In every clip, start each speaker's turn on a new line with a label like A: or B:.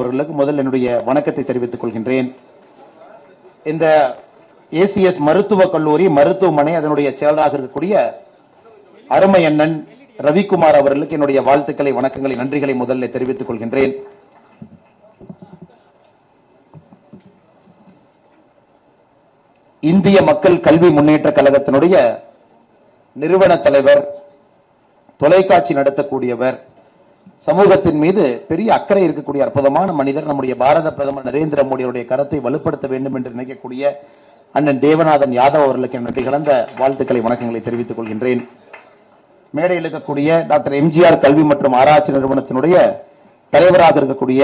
A: அவர்களுக்கு முதல் என்னுடைய வணக்கத்தை தெரிவித்துக் கொள்கின்றேன். இந்த ஏசிஎஸ் மருத்துவக் கல்லூரி மருத்துவமனை அதனுடைய செயலராக இருக்கக்கூடிய அருமை அண்ணன் ரவிக்குமார் அவர்களுக்கு என்னுடைய வாழ்த்துக்களை, வணக்கங்களை, நன்றிகளை முதலில் தெரிவித்துக் கொள்கின்றேன். இந்திய மக்கள் கல்வி முன்னேற்ற கழகத்தினுடைய நிறுவன தலைவர், தொலைக்காட்சி நடத்தக்கூடியவர், சமூகத்தின் மீது பெரிய அக்கறை இருக்கக்கூடிய அற்புதமான மனிதர், நம்முடைய பாரத பிரதமர் நரேந்திர மோடியுடைய கருத்தை வலுப்படுத்த வேண்டும் என்று நினைக்கக்கூடிய அண்ணன் தேவநாதன் யாதவ் அவர்களுக்கு நன்றி கலந்த வாழ்த்துக்களை, வணக்கங்களை தெரிவித்துக் கொள்கின்றேன். மேடையில் இருக்கக்கூடிய டாக்டர் எம்ஜிஆர் கல்வி மற்றும் ஆராய்ச்சி நிறுவனத்தினுடைய தலைவராக இருக்கக்கூடிய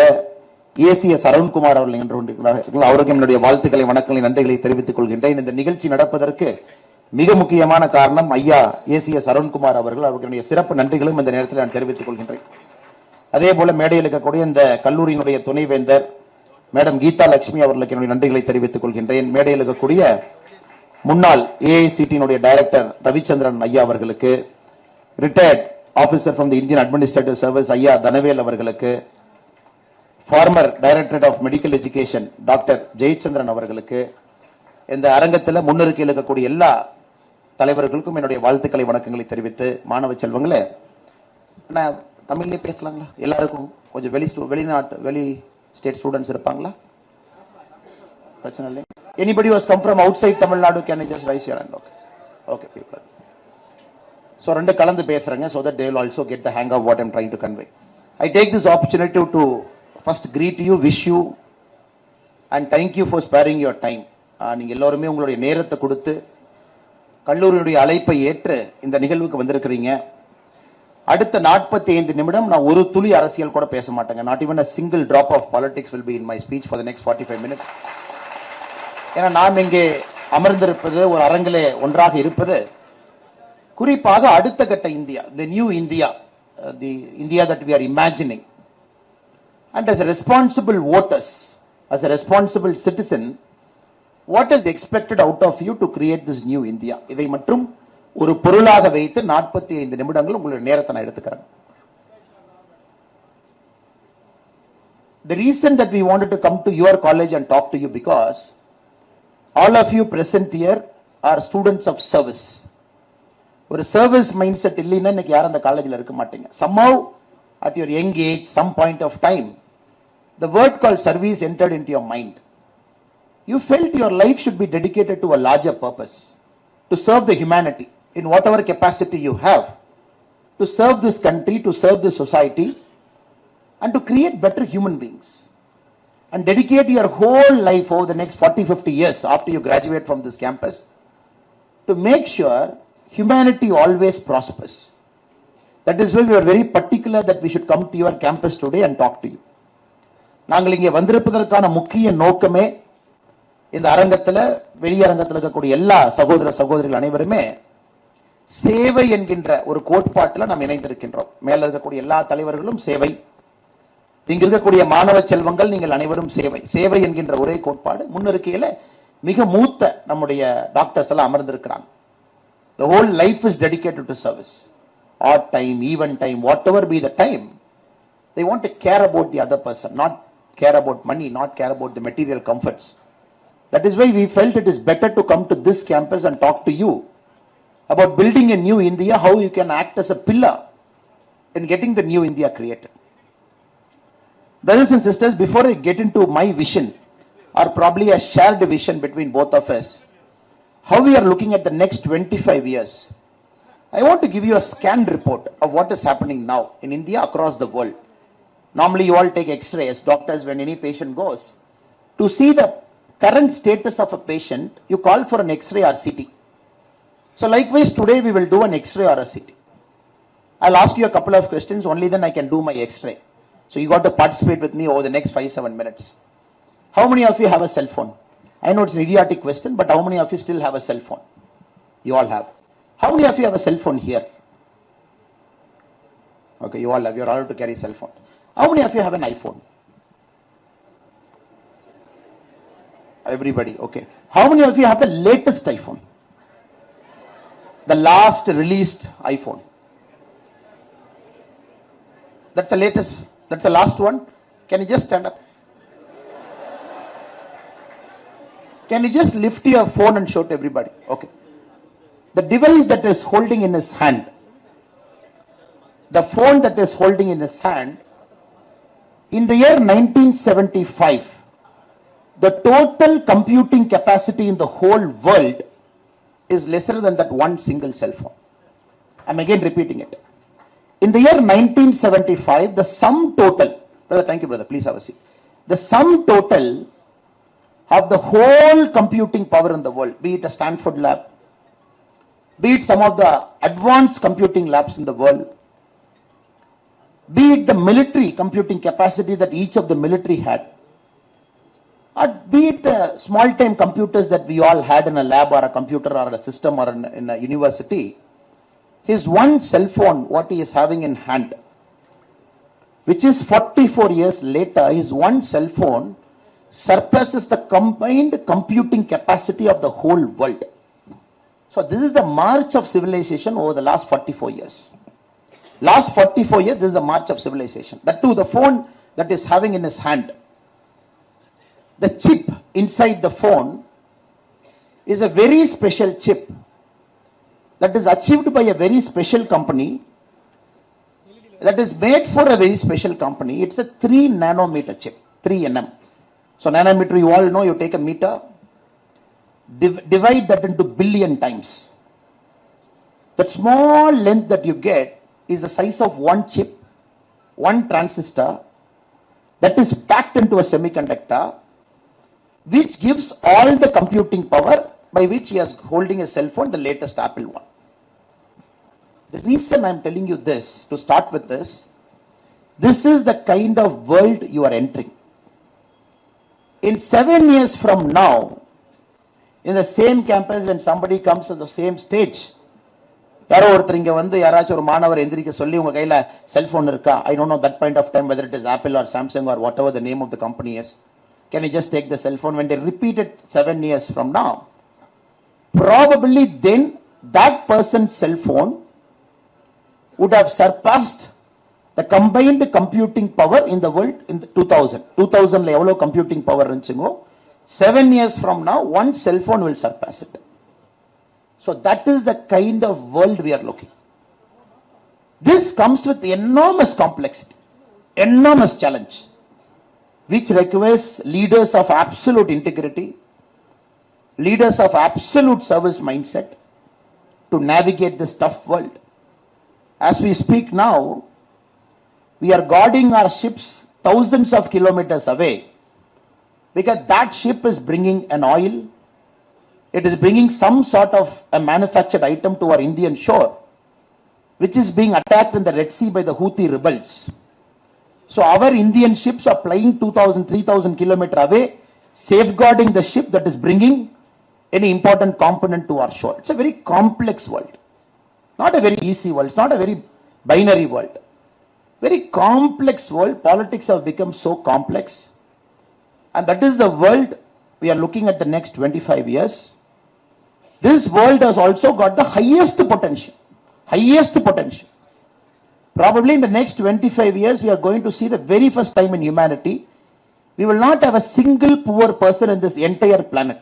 A: ஏசிஎஸ் அருண்குமார் அவர்கள் அவருக்கு என்னுடைய வாழ்த்துக்களை, வணக்கங்களை, நன்றிகளை தெரிவித்துக் கொள்கின்றேன். இந்த நிகழ்ச்சி நடப்பதற்கு மிக முக்கியமான காரணம் ஐயா ஏசிஎஸ் அருண்குமார் அவர்கள். அவர்களுடைய சிறப்பு நன்றிகளும் இந்த நேரத்தில் நான் தெரிவித்துக் கொள்கின்றேன். அதே போல மேடையில் இருக்கக்கூடிய இந்த கல்லூரியினுடைய துணைவேந்தர் மேடம் கீதா லட்சுமி அவர்களுக்கு என்னுடைய நன்றிகளை தெரிவித்துக் கொள்கின்றேன். மேடையில் இருக்கக்கூடிய முன்னாள் ஏஐசிடியினுடைய டைரக்டர் ரவிச்சந்திரன் ஐயா அவர்களுக்கு, retired officer from the Indian administrative service ஐயா தனவேல் அவர்களுக்கு, former director of medical education doctor Jayachandran அவர்களுக்கு, இந்த அரங்கத்தில் முன்னிறுக்கையில் இருக்கக்கூடிய எல்லா தலைவர்களுக்கும் என்னுடைய வாழ்த்துக்களை, வணக்கங்களை தெரிவித்து, மாணவ செல்வங்களே, தமிழ்லயே பேசலாங்களா? எல்லாருக்கும் கொஞ்சம் வெளி ஸ்டேட் ஸ்டூடெண்ட்ஸ் இருப்பாங்களா? பிரச்சனை இல்லை. Anybody who has come from outside Tamil Nadu, can you just raise your hand? Okay, people. So ரெண்டு கலந்து பேசுறேங்க, so that they will also get the hang of what I am trying to convey. I take this opportunity to first greet you, wish you and thank you for sparing your time. நீங்க எல்லாருமே உங்களுடைய நேரத்தை கொடுத்து கல்லூரியுடைய அழைப்பை ஏற்று இந்த நிகழ்வுக்கு வந்திருக்கிறீங்க. அடுத்த 45 நிமிடம் நான் ஒரு துளி அரசியல் கூட பேச மாட்டேங்க. Not even a single drop of politics will be in my speech for the next 45 minutes. ஏன்னா நாம் இங்கே அமர்ந்திருப்பது, ஒரு அரங்கிலே ஒன்றாக இருப்பது, குறிப்பாக அடுத்த கட்ட India, the new India, the India that we are imagining. And as a responsible voters, as a responsible citizen, what is expected out of you to create this new India? இதை மற்றும் ஒரு பொருளாக வைத்து 45 நிமிடங்கள் உங்களுடைய நேரத்தை நான் எடுத்துக்கிறேன். The reason that we wanted to come to your college and talk to you because all of you present here are students of service. ஒரு சர்வீஸ் மைண்ட் செட் இல்லைன்னா இன்னைக்கு யாரும் அந்த காலேஜில் இருக்க மாட்டீங்க. Somehow at your young age, some point of time, the word called service entered into your mind. You felt your life should be dedicated to a larger purpose, to serve the humanity in whatever capacity you have, to serve this country, to serve this society, and to create better human beings. And dedicate your whole life over the next 40-50 years after you graduate from this campus to make sure humanity always prospers. That is why we are very particular that we should come to your campus today and talk to you. நாங்கள் இங்கே வந்திருப்பதற்கான முக்கிய நோக்கமே, இந்த அரங்கத்தில் வெளியரங்கத்தில் இருக்கக்கூடிய எல்லா சகோதர சகோதரிகள் அனைவருமே சேவை என்கின்ற ஒரு கோட்பாட்டில் நாம் இணைந்திருக்கின்றோம். மேல இருக்கக்கூடிய எல்லா தலைவர்களும் சேவை, இங்க இருக்கக்கூடிய மாணவ செல்வங்கள் நீங்கள் அனைவரும் சேவை. சேவை என்கின்ற ஒரே கோட்பாடு முன்னிருக்கையில மிக மூத்த நம்முடைய டாக்டர்ஸ் எல்லாம் அமர்ந்திருக்கிறாங்க. The whole life is dedicated to service. Odd time, even time, whatever be the time, they want to care about the other person, not care about money, not care about the material comforts. That is why we felt it is better to come to this campus and talk to you about building a new India, how you can act as a pillar in getting the new India created. Brothers and sisters, before I get into my vision, or probably a shared vision between both of us, how we are looking at the next 25 years, I want to give you a scanned report of what is happening now in India, across the world. Normally you all take x-ray as doctors when any patient goes. To see the current status of a patient, you call for an x-ray or CT. So likewise today we will do an x-ray or a CT. I'll ask you a couple of questions, only then I can do my x-ray. So you got to participate with me over the next 5-7 minutes. How many of you have a cell phone? I know it's an idiotic question, but how many of you still have a cell phone? You all have. How many of you have a cell phone here? Okay, you all have. You're allowed to carry cell phone. How many of you have an iPhone? Everybody, okay. How many of you have the latest iPhone? The last released iPhone? That's the latest, that's the last one. Can you just stand up? Can you just lift your phone and show to everybody? Okay. The device that is holding in his hand, the phone that is holding in his hand, in the year 1975, the total computing capacity in the whole world is lesser than that one single cell phone. I'm again repeating it. In the year 1975, the sum total, brother, thank you, brother, please have a seat. The sum total of the whole computing power in the world, be it a Stanford lab, be it some of the advanced computing labs in the world, be it the military computing capacity that each of the military had, or be it the small-time computers that we all had in a lab or a computer or a system or in a university, his one cell phone, what he is having in hand, which is 44 years later, his one cell phone surpasses the combined computing capacity of the whole world. So this is the march of civilization over the last 44 years. Last 44 years, this is the march of civilization. That too, the phone that is having in his hand, the chip inside the phone is a very special chip that is achieved by a very special company, that is made for a very special company. It's a 3 nanometer chip, 3 nm. So nanometer, you all know, you take a meter, divide that into billion times. That small length that you get is the size of one chip, one transistor, that is packed into a semiconductor, which gives all the computing power by which he is holding a cell phone, the latest Apple one. The reason I'm telling you this, to start with this is the kind of world you are entering. In 7 years from now, in the same campus, when somebody comes to the same stage, யாரோ ஒருத்தர் இங்க வந்து யாராச்சும் ஒரு மாணவர் எந்திரிக்க சொல்லி உங்க கையில செல்போன் இருக்கா, I don't know that point of time whether it is Apple or Samsung or whatever the name of the company is, can you just take the cell phone? When they repeat it 7 years from now, probably then that person's cell phone would have surpassed the combined computing power in the world in the 2000. 2000 la evlo computing power irundhugo, 7 years from now one cell phone will surpass it. So that is the kind of world we are looking. This comes with enormous complexity, enormous challenge, which requires leaders of absolute integrity, leaders of absolute service mindset to navigate this tough world. As we speak now, we are guarding our ships thousands of kilometers away, because that ship is bringing an oil, it is bringing some sort of a manufactured item to our Indian shore, which is being attacked in the Red Sea by the Houthi rebels. So our Indian ships are flying 2,000, 3,000 kilometers away, safeguarding the ship that is bringing any important component to our shore. It's a very complex world. Not a very easy world. It's not a very binary world. Very complex world. Politics have become so complex. And that is the world we are looking at the next 25 years. This world has also got the highest potential. Highest potential. Probably in the next 25 years, we are going to see the very first time in humanity, we will not have a single poor person in this entire planet.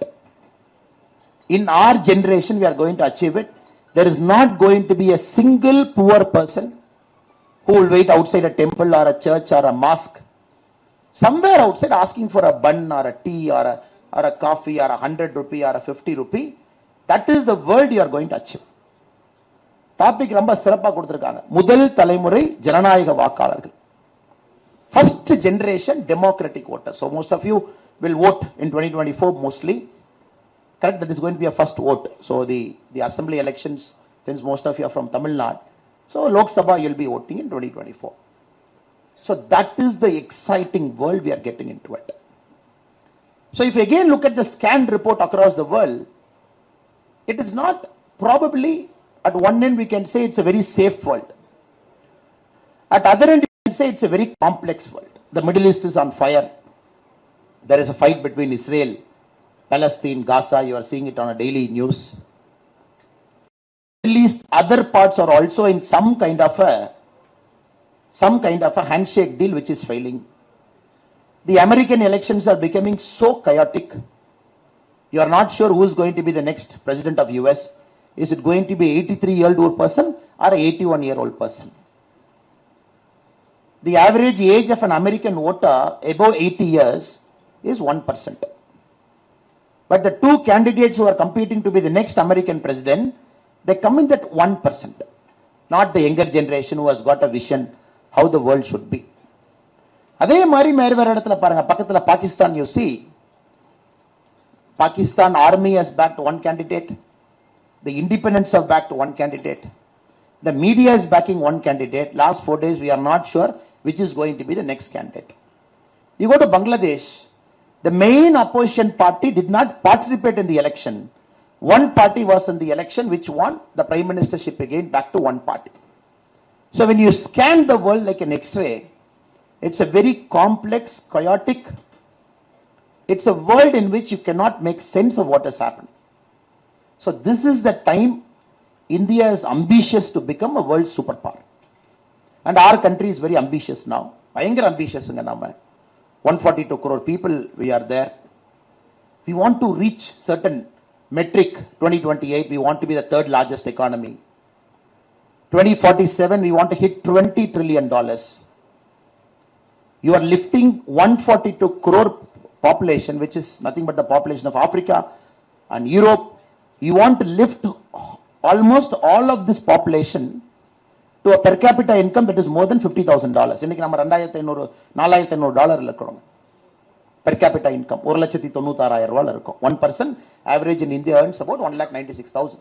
A: In our generation, we are going to achieve it. There is not going to be a single poor person who will wait outside a temple or a church or a mosque, somewhere outside asking for a bun or a tea or a coffee or 100 rupee or a 50 rupee. That is the world you are going to achieve. Topic ரொம்ப சிறப்பாக கொடுத்திருக்காங்க. முதல் தலைமுறை ஜனநாயக வாக்காளர்கள். First generation democratic voters. So most of you will vote in 2024 mostly. Correct? That is going to be a first vote. So the assembly elections, since most of you are from Tamil Nadu, so Lok Sabha you'll be voting in 2024. So that is the exciting world we are getting into it. So if you again look at the scan report across the world, it is not probably, at one end we can say it's a very safe world. At other end you can say it's a very complex world. The Middle East is on fire. There is a fight between Israel, Palestine, Gaza. You are seeing it on a daily news. At least other parts are also in some kind of a handshake deal which is failing. The American elections are becoming so chaotic. You are not sure who is going to be the next president of US. Is it going to be an 83-year-old person or an 81-year-old person? The average age of an American voter above 80 years is 1%. But the two candidates who are competing to be the next American president, they come in at 1%. Not the younger generation who has got a vision how the world should be. அதே மாதிரி வேற இடத்துல பாருங்க, பக்கத்துல Pakistan, you see, Pakistan army has backed one candidate, the independents have backed one candidate, the media is backing one candidate. Last 4 days we are not sure which is going to be the next candidate. You go to Bangladesh, the main opposition party did not participate in the election. One party was in the election which won the prime ministership again, back to one party. So when you scan the world like an X-ray, it's a very complex, chaotic, it's a world in which you cannot make sense of what has happened. So this is the time India is ambitious to become a world superpower. And our country is very ambitious now. Bayangara ambitious inga nama. 142 crore people, we are there. We want to reach certain metric. 2028, we want to be the third largest economy. 2047, we want to hit $20 trillion. You are lifting 142 crore population, which is nothing but the population of Africa and Europe. You want to lift almost all of this population to a per capita income that is more than $50,000. இன்னைக்கு நம்ம $2,500 இருக்கிறோம். Per capita income 1,96,000 இருக்கும். 1% average in India earns about 1,96,000.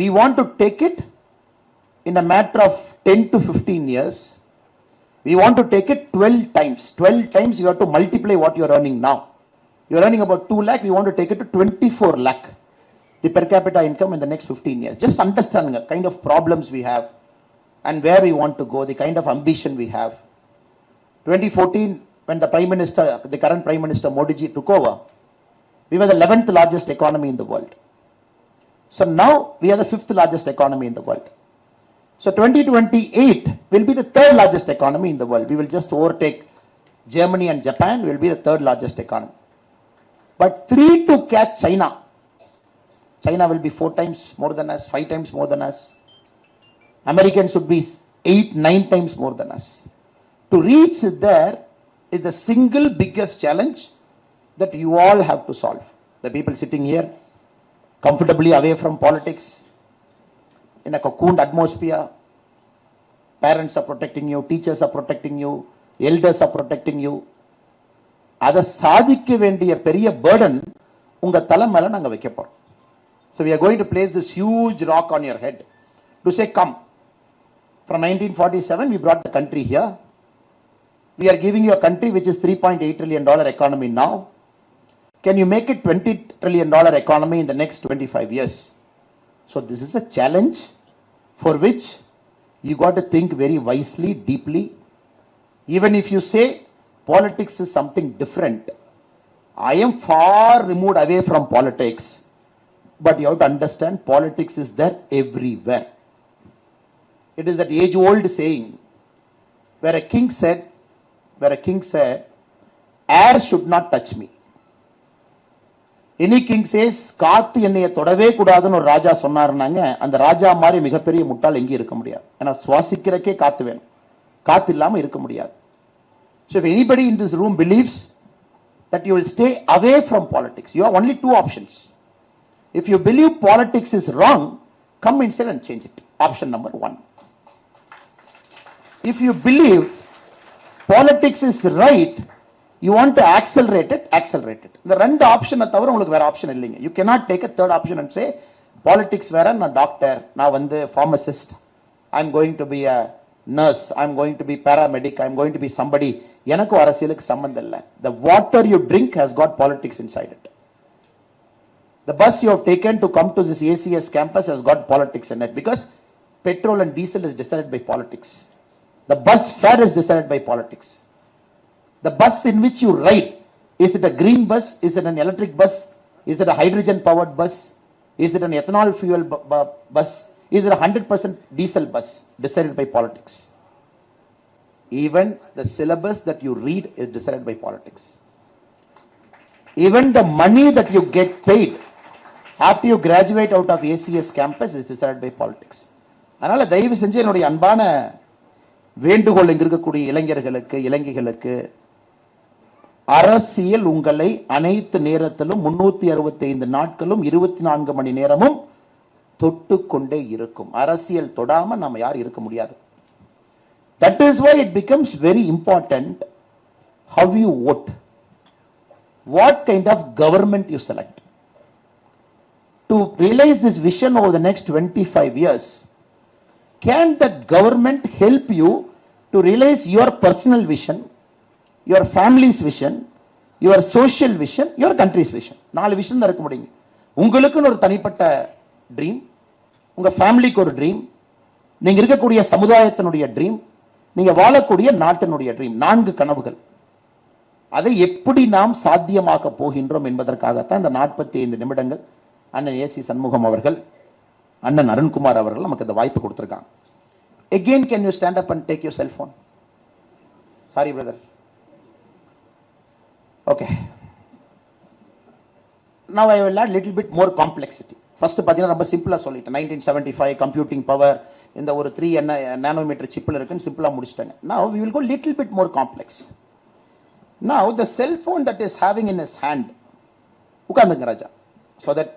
A: We want to take it in a matter of 10 to 15 years. We want to take it 12 times. 12 times you have to multiply what you are earning now. You are earning about 2 lakh, we want to take it to 24 lakh. The per capita income in the next 15 years. Just understanding the kind of problems we have and where we want to go, the kind of ambition we have. 2014, when the current Prime Minister Modi ji took over, we were the 11th largest economy in the world. So now we are the 5th largest economy in the world. So 2028 will be the third largest economy in the world. We will just overtake Germany and Japan, will be the third largest economy. But 3 to catch China. China will be 4 times more than us, 5 times more than us. Americans should be 8, 9 times more than us. To reach there is the single biggest challenge that you all have to solve. The people sitting here, comfortably away from politics, in a cocooned atmosphere, parents are protecting you, teachers are protecting you, elders are protecting you. அதை சாதிக்க வேண்டிய பெரிய burden உங்க தலை மேல நாங்க வைக்க போறோம். So we are going to place this huge rock on your head to say, come. From 1947, we brought the country here. We are giving you a country which is $3.8 trillion economy now. Can you make it $20 trillion economy in the next 25 years? So this is a challenge for which you got to think very wisely, deeply. Even if you say politics is something different, I am far removed away from politics, but you have to understand politics is there everywhere. It is that age-old saying where a king said, air should not touch me. Any king says, காத்து என்னைய தொடவே கூடாதுன்னு ஒரு ராஜா சொன்னாருனாங்க, அந்த ராஜா மாதிரி மிகப்பெரிய முட்டாள் எங்கே இருக்க முடியாது. ஏன்னா சுவாசிக்கிறக்கே காத்து வேணும், காத்து இல்லாம இருக்க முடியாது. So if anybody in this room believes that you will stay away from politics, you have only 2 options. If you believe politics is wrong, come inside and change it. Option number 1. If you believe politics is right, you want to accelerate it, accelerate it. The ரெண்டு ஆப்ஷனை தவிர உங்களுக்கு வேற option இல்லைங்க. You cannot take a third option and say, politics வேற, நான் doctor, நான் வந்து pharmacist, I'm going to be a nurse, I'm going to be paramedic, I'm going to be somebody. எனக்கு அரசியலுக்கு சம்பந்தம் இல்லை. The water you drink has got politics inside it. The bus you have taken to come to this ACS campus has got politics in it because petrol and diesel is decided by politics. The bus fare is decided by politics. The bus in which you ride, is it a green bus? Is it an electric bus? Is it a hydrogen powered bus? Is it an ethanol fuel bus? Is it a 100% diesel bus? Decided by politics. Even the syllabus that you read is decided by politics. Even the money that you get paid after you graduate out of ACS campus is decided by politics. அதனால தயவு செஞ்சு என்னுடைய அன்பான வேண்டுகோள் இங்க இருக்கக்கூடிய இளைஞர்களுக்கு இளைஞர்களுக்கு, அரசியல் உங்களை அனைத்து நேரத்திலும் 365 நாட்களும் 24 மணி நேரமும் தொட்டு கொண்டே இருக்கும். அரசியல் தொடாம நாம யாரும் இருக்க முடியாது. That is why it becomes very important how you vote, what kind of government you select. To realize this vision over the next 25 years, can that government help you to realize your personal vision, your family's vision, your social vision, your country's vision? 4 vision தான் இருக்க முடியுங்க. உங்களுக்குன்னு ஒரு தனிப்பட்ட dream, உங்க ஃபேமிலிக்கு ஒரு dream, நீங்க இருக்கக்கூடிய சமுதாயத்தினுடைய ட்ரீம், நீங்க வாழக்கூடிய நாட்டினுடைய ட்ரீம். 4 கனவுகள். அதை எப்படி நாம் சாத்தியமாக்க போகின்றோம் என்பதற்காகத்தான் இந்த 45 நிமிடங்கள் அண்ணன் ஏசி சண்முகம் அவர்கள், அண்ணன் அருண்குமார் அவர்கள் நமக்கு இந்த வாய்ப்பு கொடுத்திருக்காங்க. Again, can you stand up and take your cell phone? Sorry, brother. Okay. Now I will add little bit more complexity. First பாத்தீங்கன்னா ரொம்ப சிம்பிளா சொல்லிட்டேன். 1975 கம்ப்யூட்டிங் பவர் இந்த ஒரு 3 நானோமீட்டர் சிப்ல இருக்குன்னு சிம்பிளா முடிச்சிட்டாங்க. Now we will go little bit more complex. Now the cell phone that is having in his hand, உட்கார்ந்துங்க Raja, so that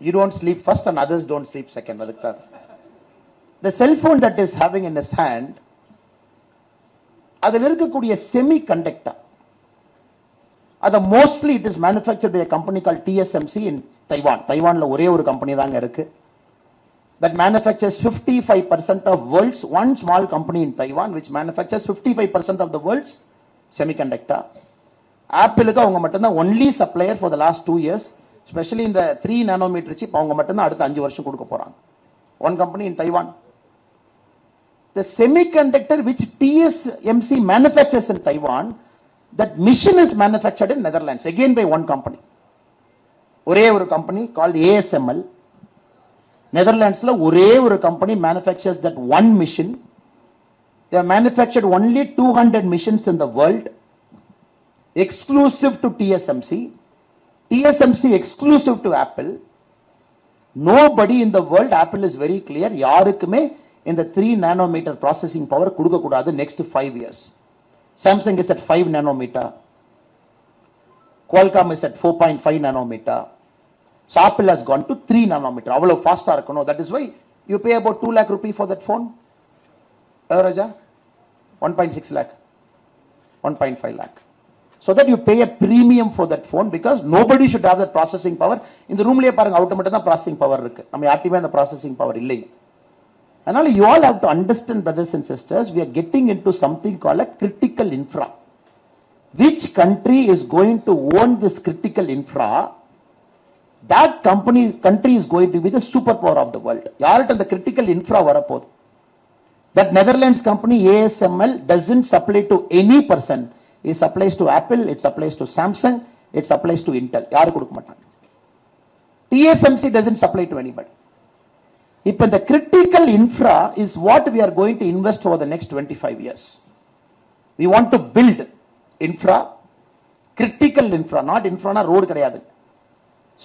A: you don't sleep first and others don't sleep second. அதுக்கு the cell phone that is having in his hand, அதில் இருக்கக்கூடிய semi conductor, அது mostly it is manufactured by a company called TSMC in Taiwan. தைவான்ல ஒரே ஒரு company தாங்க இருக்கு that manufactures 55% of world's, one small company in Taiwan which manufactures 55% of the world's semiconductor. ஆப்பிளுக்கு அவங்க மட்டும்தான் only supplier for the last 2 years, especially in the 3 nanometer chip அவங்க மட்டும்தான் அடுத்த 5 வருஷம் கொடுக்க போறாங்க. One company in Taiwan. The semiconductor which TSMC manufactures in Taiwan, that machine is manufactured in Netherlands, again by one company. ஒரே ஒரு company called ASML. நெதர்லாண்ட்ஸ்ல ஒரே ஒரு company manufactures that one machine. They have manufactured only 200 machines in the world, exclusive to TSMC. TSMC exclusive to Apple. Nobody in the world, Apple is very clear, யாருக்குமே இந்த 3 nanometer processing power கொடுக்க கூடாது next 5 years. Samsung is at 5 nanometer. Qualcomm is at 4.5 nanometer. So Apple has gone to 3 nanometer. அவ்வளவு ஃபாஸ்டா இருக்கணும். That is why you pay about 2 lakh rupee for that phone. Raja, 1.6 lakh, 1.5 lakh. So that you pay a premium for that phone because nobody should have that processing power. இந்த ரூம்லயே பாருங்க, out மட்டும் தான் processing power இருக்கு. நம்ம யார்ட்டுமே அந்த processing power இல்லை. அதனால you all have to understand, brothers and sisters, we are getting into something called a critical infra. Which country is going to own this critical infra? That country is going to be the superpower of the world. யார்ட்ட the critical infra வரப்போகுது? That Netherlands company ASML doesn't supply to any person. It supplies to Apple, it supplies to Samsung, it supplies to Intel. யாரு கொடுக்க மாட்டாங்க. TSMC doesn't supply to anybody. இப்ப the critical infra is what we are going to invest over the next 25 years. We want to build infra, critical infra, not infra na road கிடையாது.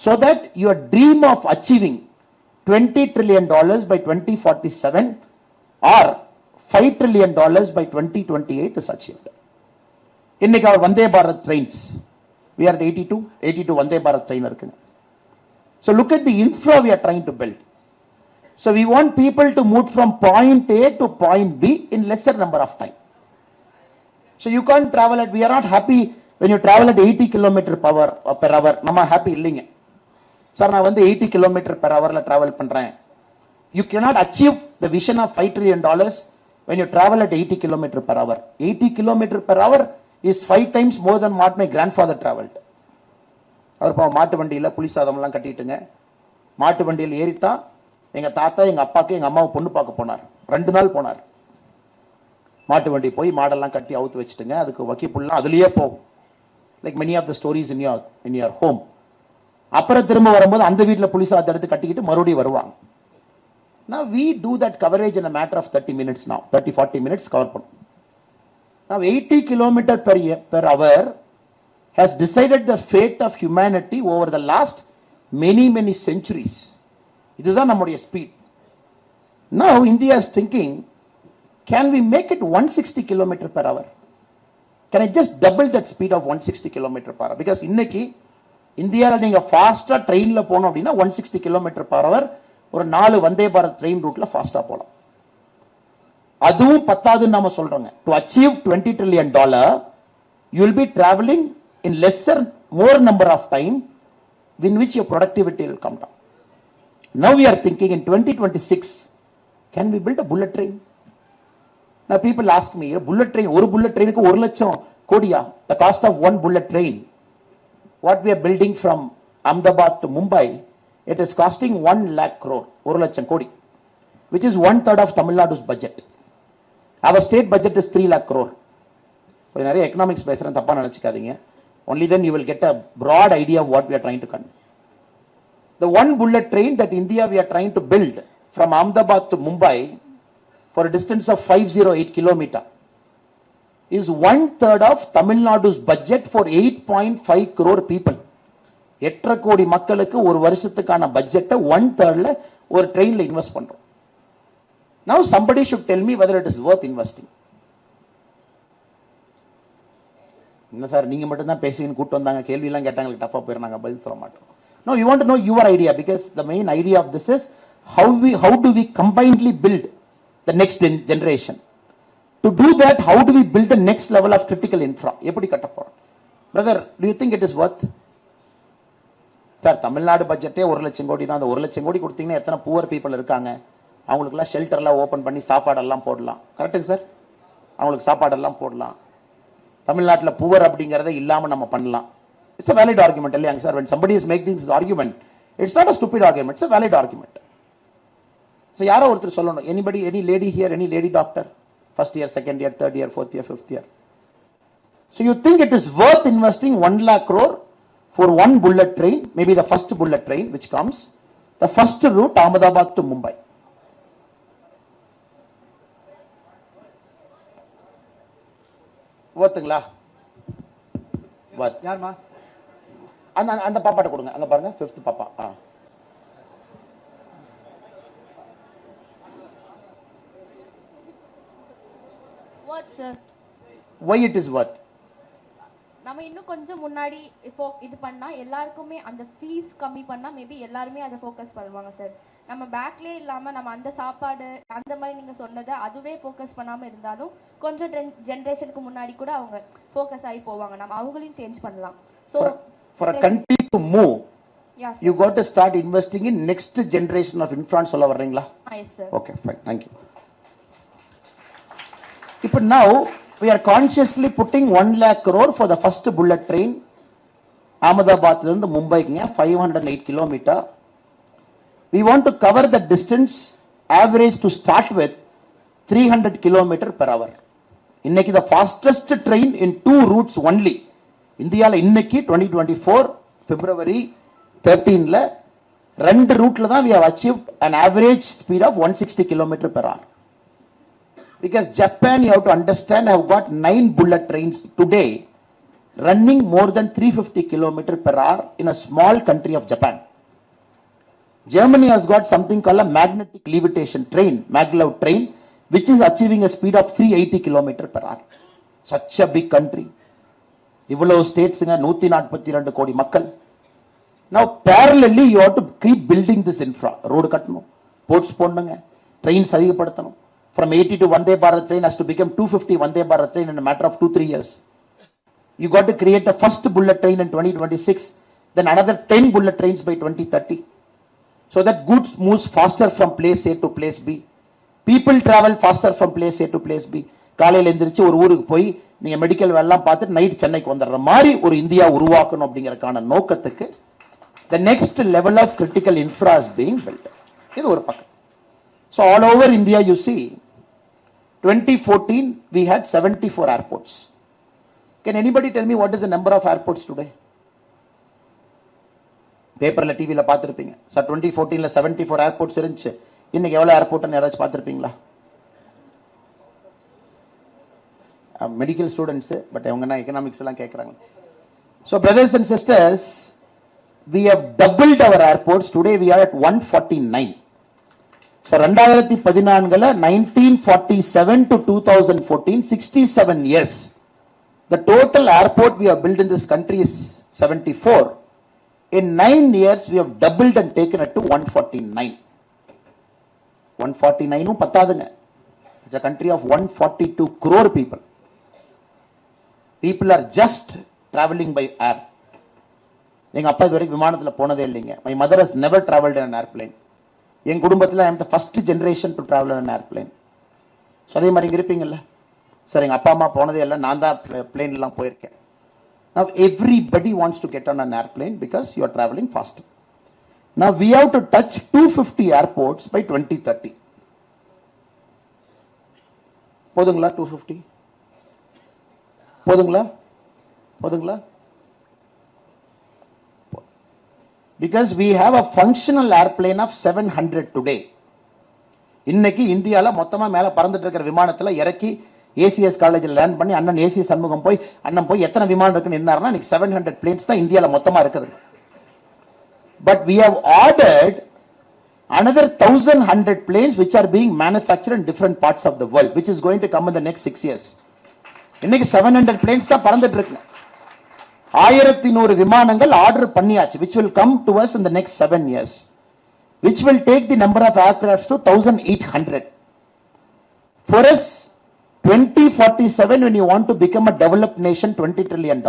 A: So that your dream of achieving $20 trillion by 2047 or $5 trillion by 2028 is achieved. இன்னைக்கு our Vande Bharat trains, we are at 82 Vande Bharat train இருக்குங்க. So look at the infra we are trying to build. So we want people to move from point A to point B in lesser number of time. So you can't travel at, we are not happy when you travel at 80 km per hour. நம்ம happy இல்லைங்க. Sir நான் வந்து 80 km per hourல travel பண்றேன். You cannot achieve the vision of $5 trillion when you travel at 80 km per hour. 80 km per hour is 5 times more than what my grandfather traveled. அவர் மாட்டு வண்டியில புலி சாதம் எல்லாம் கட்டிட்டுங்க, மாட்டு வண்டியில் ஏறித்தான் எங்க தாத்தா எங்க அப்பாக்கு எங்க அம்மாவை பொண்ணு பார்க்க போனார். 2 நாள் போனார். மாட்டு வண்டி போய் மாடெல்லாம் கட்டி அவுத்து வச்சுட்டுங்க, அதுக்கு வக்கிப்புல்லாம் அதுலயே போகும். Like many of the stories in your home. அப்புறம் திரும்ப வரும்போது அந்த வீட்டுல புலி சாதத்தை எடுத்து கட்டிக்கிட்டு மறுபடியும் வருவாங்க. Now we do that coverage in a matter of 30 minutes now. 30-40 minutes cover பண்ணும். Now 80 kilometer per hour has decided the fate of humanity over the last many centuries. இதுதான் நம்முடைய speed. Now India is thinking, can we make it 160 kilometer per hour? Can I just double that speed of 160 kilometer per hour? Because இன்னைக்கு இந்தியால நீங்க ஃபாஸ்டா ட்ரெயின்ல போனோம் அப்படின்னா 160 kilometre per hour ஒரு 4 வந்தே பாரத் ட்ரெயின் ரூட்ல ஃபாஸ்டா போலாம். அதுவும் பத்தாதுன்னு நாம சொல்றோங்க. To achieve $20 trillion, you will be traveling in more number of time in which your productivity will come down. Now we are thinking in 2026, can we build a bullet train? Now people ask me, bullet train, ஒரு bullet train க்கு 1 லட்சம் கோடியா? The cost of one bullet train, what we are building from Ahmedabad to Mumbai, it is costing 1 lakh crore, 1 லட்சம் கோடி, which is 1/3 of Tamil Nadu's budget. Our state budget is 3 lakh crore. கொஞ்சம் நிறைய economics பேசுறேன், தப்பா நினைச்சுக்காதீங்க. Only then you will get a broad idea of what we are trying to convey. The one bullet train that India we are trying to build from Ahmedabad to Mumbai for a distance of 508 kilometer is 1/3 of Tamil Nadu's budget for 8.5 crore people. 8 கோடி மக்களுக்கு ஒரு வருஷத்துக்கான பட்ஜெட்டை 1/3ல ஒரு ட்ரெயின்ல invest பண்றோம். Now somebody should tell me whether it is worth investing. என்ன sir நீங்க மட்டும் தான் பேசின்னு கூட்டு வந்தாங்க, கேள்வி எல்லாம் கேட்டாங்க, டஃபா போயிடுறாங்க, பதில் சொல்ல மாட்டோம். No, you want to know your idea, because the main idea of this is how do we combinedly build the next generation. To do that, how do we build the next level of critical infra? எப்படி கட்ட போறோம்? Brother, do you think it is worth? Sir Tamil Nadu பட்ஜெட்டே 1 லட்சம் கோடி தான். அந்த 1 லட்சம் கோடி கொடுத்தீங்கன்னா எத்தனை புவர் பீப்புள் இருக்காங்க, அவங்களுக்குலாம் ஷெல்டர்லாம் ஓபன் பண்ணி சாப்பாடெல்லாம் போடலாம். கரெக்டுங்க சார்? அவங்களுக்கு சாப்பாடெல்லாம் போடலாம். தமிழ்நாட்டில் புவர் அப்படிங்கறத இல்லாம நம்ம பண்ணலாம். It's a valid argument, இல்லையாங்க sir? When somebody is making this argument, it's not a stupid argument, it's a valid argument. So யாரோ ஒருத்தர் சொல்லணும், anybody, any lady here, any lady doctor, first year, second year, third year, fourth year, fifth year. So you think it is worth investing 1 lakh crore for one bullet train, maybe the first bullet train which comes, the first route Ahmedabad to Mumbai. worthங்களா?
B: யார்மா?
A: அந்த பாப்பாட்ட கொடுங்க, அங்க பாருங்க, 5th பாப்பா.
C: What sir?
A: Why it is worth?
C: நம்ம இன்னும் கொஞ்சம் முன்னாடி இப்போ இது பண்ணா எல்லாருக்குமே அந்த ஃபீஸ் கம்மி பண்ணா மேபி எல்லாருமே அதை ஃபோக்கஸ் பண்ணுவாங்க சார். நம்ம பேக்லயே இல்லாம நம்ம அந்த சாப்பாடு அந்த மாதிரி நீங்க சொன்னதை அதுவே ஃபோக்கஸ் பண்ணாம இருந்தாலும் கொஞ்சம் ஜெனரேஷனுக்கு முன்னாடி கூட அவங்க ஃபோக்கஸ் ஆகி போவாங்க. நம்ம அவங்களையும் சேஞ்ச் பண்ணலாம். So
A: for a country to move,
C: yes,
A: you got to start investing in next generation of infra சொல்ல வர்றீங்களா?
C: Yes sir.
A: Okay, fine, thank you. If now we are consciously putting 1 lakh crore for the first bullet train Ahmedabad to Mumbai, 508 kilometer. We want to cover the distance average to start with 300 kilometer per hour. இன்னைக்கு the fastest train in 2 routes only. இந்தியால இன்னைக்கு 2024 February 13ல 2 ரூட்ல தான் we have achieved an average speed of 160 kilometer per hour. Because Japan, you have to understand, have got 9 bullet trains today running more than 350 kilometer per hour in a small country of Japan. Germany has got something called a magnetic levitation train, maglev train, which is achieving a speed of 380 kilometer per hour. Such a big country. இவ்வளவு ஸ்டேட்ஸ்ங்க, 142 கோடி மக்கள். Now parallelly you have to keep building this infra. Road கட்டணும், ports போடணுங்க, trains அதிகப்படுத்தணும். From 80 to Vande Bharat train has to become 250 Vande Bharat train in a matter of 2-3 years. You got to create a first bullet train in 2026, then another 10 bullet trains by 2030. So that goods moves faster from place A to place B. People travel faster from place A to place B. காலையில எந்திரிச்சு ஒரு ஊருக்கு போய் நீங்க medical எல்லாம் பார்த்துட்டு night சென்னைக்கு வந்துடுற மாதிரி ஒரு இந்தியா உருவாக்கணும் அப்படிங்கறதுக்கான நோக்கத்துக்கு the next level of critical infra is being built. இது ஒரு பக்கம். So all over India you see, 2014 we had 74 airports. Can anybody tell me what is the number of airports today? பேப்பர்ல டிவில பார்த்திருப்பீங்க. சார் 2014ல 74 ஏர்போர்ட்ஸ் இருந்துச்சு. இன்னைக்கு எவ்வளவு ஏர்போர்ட்னு யாராச்சும் பார்த்திருப்பீங்களா? medical students, but economics எல்லாம் கேட்கறாங்க. So brothers and sisters, we have doubled our airports. Today we are at 149. So 2014ல 1947 to 2014, 67 years. The total airport we have built in this country is 74. In 9 years we have doubled and taken it to 149. 149 பத்தாதுங்க. It's a country of 142 crore people. People are just traveling by air. எங்க அப்பா இதுவரைக்கும் விமானத்துல போனதே இல்லைங்க. My mother has never traveled in an airplane. எங்க குடும்பத்துல I am the first generation to travel in an airplane. So அதே மாதிரி இங்க இருப்பீங்கல்ல சார், எங்க அப்பா அம்மா போனதே இல்லை, நான் தான் பிளேன் எல்லாம் போயிருக்கேன். Now everybody wants to get on an airplane because you are traveling faster. Now we have to touch 250 airports by 2030. போதுங்களா 250? போதுங்களா? Because we have a functional airplane of 700 today. இன்னைக்கு இந்தியால மொத்தமா மேல பறந்துட்டு இருக்கிற விமானத்துல இறக்கி ஏசிஎஸ் காலேஜில் லேண்ட் பண்ணி அண்ணன் ஏசி சண்முகம் அண்ணன் போய் எத்தனை விமானம் இருக்குன்னு என்னாருன்னா இன்னைக்கு 700 பிளேன்ஸ் தான் இந்தியால மொத்தமா இருக்குது. But we have ordered another 1100 planes which are being manufactured in different parts of the world, which is going to come in the next 6 years. இன்னைக்கு 700 planes தான் பறந்துட்டு இருக்கு. 1100 விமானங்கள் ஆர்டர் பண்ணியாச்சு, which will come to us in the next 7 years, which will take the number of aircrafts to 1800. For us, 2047, when you want to become a developed nation, $20 trillion,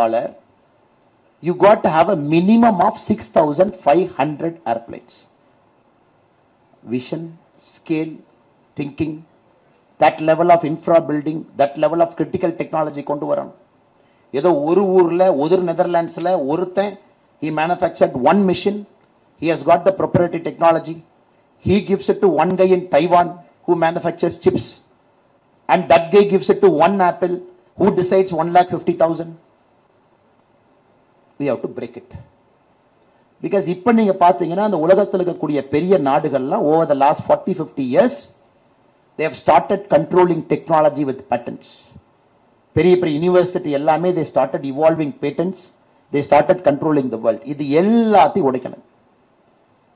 A: you got to have a minimum of 6,500 airplanes. Vision, scale, thinking, that level of infra building, that level of critical technology கொண்டு வரணும். ஏதோ ஒரு ஊர்ல ஒரு நெதர்லாண்ட்ஸ்ல ஒருத்தன் he manufactured one machine, he has got the proprietary technology, he gives it to one guy in Taiwan who manufactures chips, and that guy gives it to one Apple who decides 1,50,000. We have to break it. Because இப்ப நீங்க பாத்தீங்கன்னா அந்த உலகத்தில் இருக்கக்கூடிய பெரிய நாடுகள்லாம் over the last 40-50 years they have started controlling technology with patents. பெரிய பெரிய யூனிவர்சிட்டி எல்லாமே they started evolving patents, they started controlling the world. இது எல்லாத்தையும் உடைக்கணும்.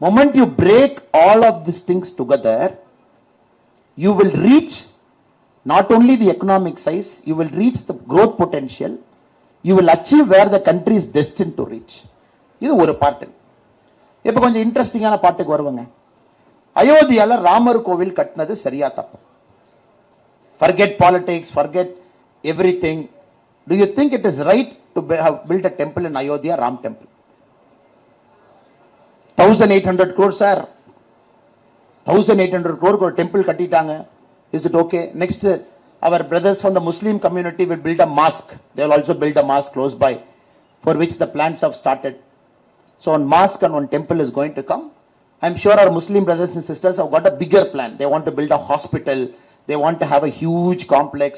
A: Moment you break all of these things together, you will reach not only the economic size, you will reach the growth potential, you will achieve where the country is destined to reach. இது ஒரு பாட்டு. இப்ப கொஞ்சம் இன்ட்ரெஸ்டிங்கான பாட்டுக்கு வருவாங்க. அயோத்தியால ராமர் கோவில் கட்டினது சரியா தப்பு? Forget politics, forget everything. Do you think it is right to have built a temple in Ayodhya, Ram temple? 1800 crore sir. 1800 crore ஒரு temple கட்டிட்டாங்க. Is it okay? Next, our brothers from the Muslim community will build a mosque. They will also build a mosque close by, for which the plans have started. So one mosque and one temple is going to come. I'm sure our Muslim brothers and sisters have got a bigger plan. They want to build a hospital. They want to have a huge complex.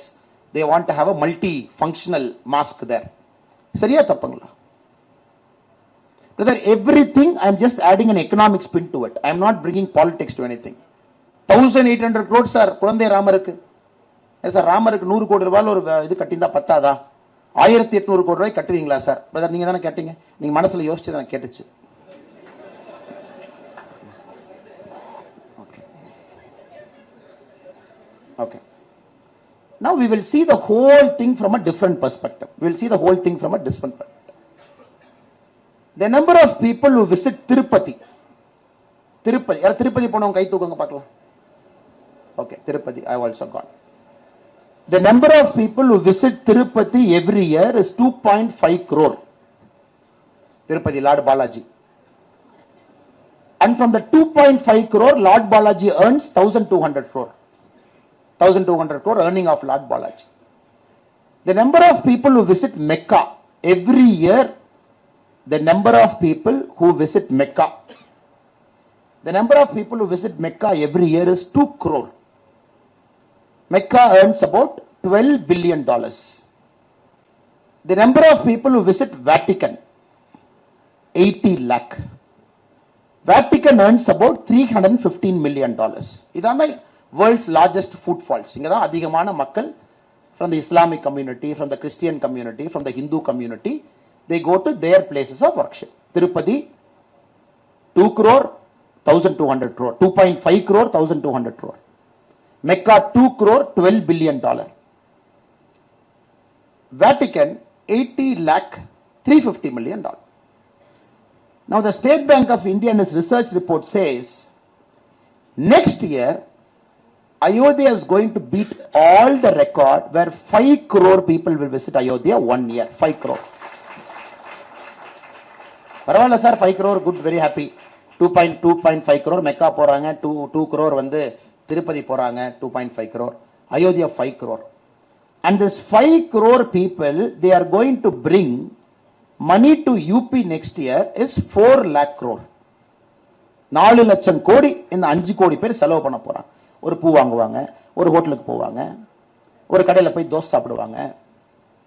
A: They want to have a multi-functional mosque there. சரியா தப்புங்களா? Brother, everything I'm just adding an economic spin to it. I'm not bringing politics to anything. 1800 crore sir குழந்தை ராமருக்கு. Sir ராமருக்கு 100 கோடி ரூபாய் ஒரு இது கட்டிந்தா பத்தாதா? 1800 கோடி ரூபாய் கட்டுவீங்களா சார்? பிரதர் நீங்க தானே கேட்டீங்க, நீங்க மனசுல யோசிச்சு தான் கேட்டுச்சு. Okay. Now we will see the whole thing from a different perspective. We will see the whole thing from a different perspective. The number of people who visit Tirupati. யார் திருப்பதி போனவங்க கை தூக்குங்க பார்க்கலாம். Okay, Tirupati, I have also gone. The number of people who visit Tirupati every year is 2.5 crore. Tirupati, Lord Balaji. And from the 2.5 crore, Lord Balaji earns 1,200 crore. 1,200 crore earning of Lord Balaji. The number of people who visit Mecca every year, the number of people who visit Mecca, the number of people who visit Mecca every year is 2 crore. Mecca earns about $12 billion. The number of people who visit Vatican, 80 lakh. Vatican earns about $315 million. இதான world's largest footfalls. இங்க தான் அதிகமான மக்கள் from the Islamic community, from the Christian community, from the Hindu community. They go to their places of worship. Tirupati, 2 crore, 1,200 crore. 2.5 crore, 1,200 crore. Mecca, 2 crore, $12 billion. Vatican, 80 lakh, $350 million. Now the State Bank of India in its research report says, next year, Ayodhya is going to beat all the record where 5 crore people will visit Ayodhya 1 year. 5 crore. பரவாயில்ல sir, 5 crore, good, very happy. 2.5 crore Mecca போறாங்க, 2 crore வந்து திருப்பதி போறாங்க, 2.5 crore. Ayodhya 5 crore. And this 5 crore people, they are going to bring money to UP next year is 4 lakh crore. 4 லட்சம் கோடி இந்த 5 கோடி பேர் செலவு பண்ண போறாங்க. ஒரு பூ வாங்குவாங்க, ஒரு ஹோட்டலுக்கு போவாங்க, ஒரு கடையில் போய் தோசை சாப்பிடுவாங்க,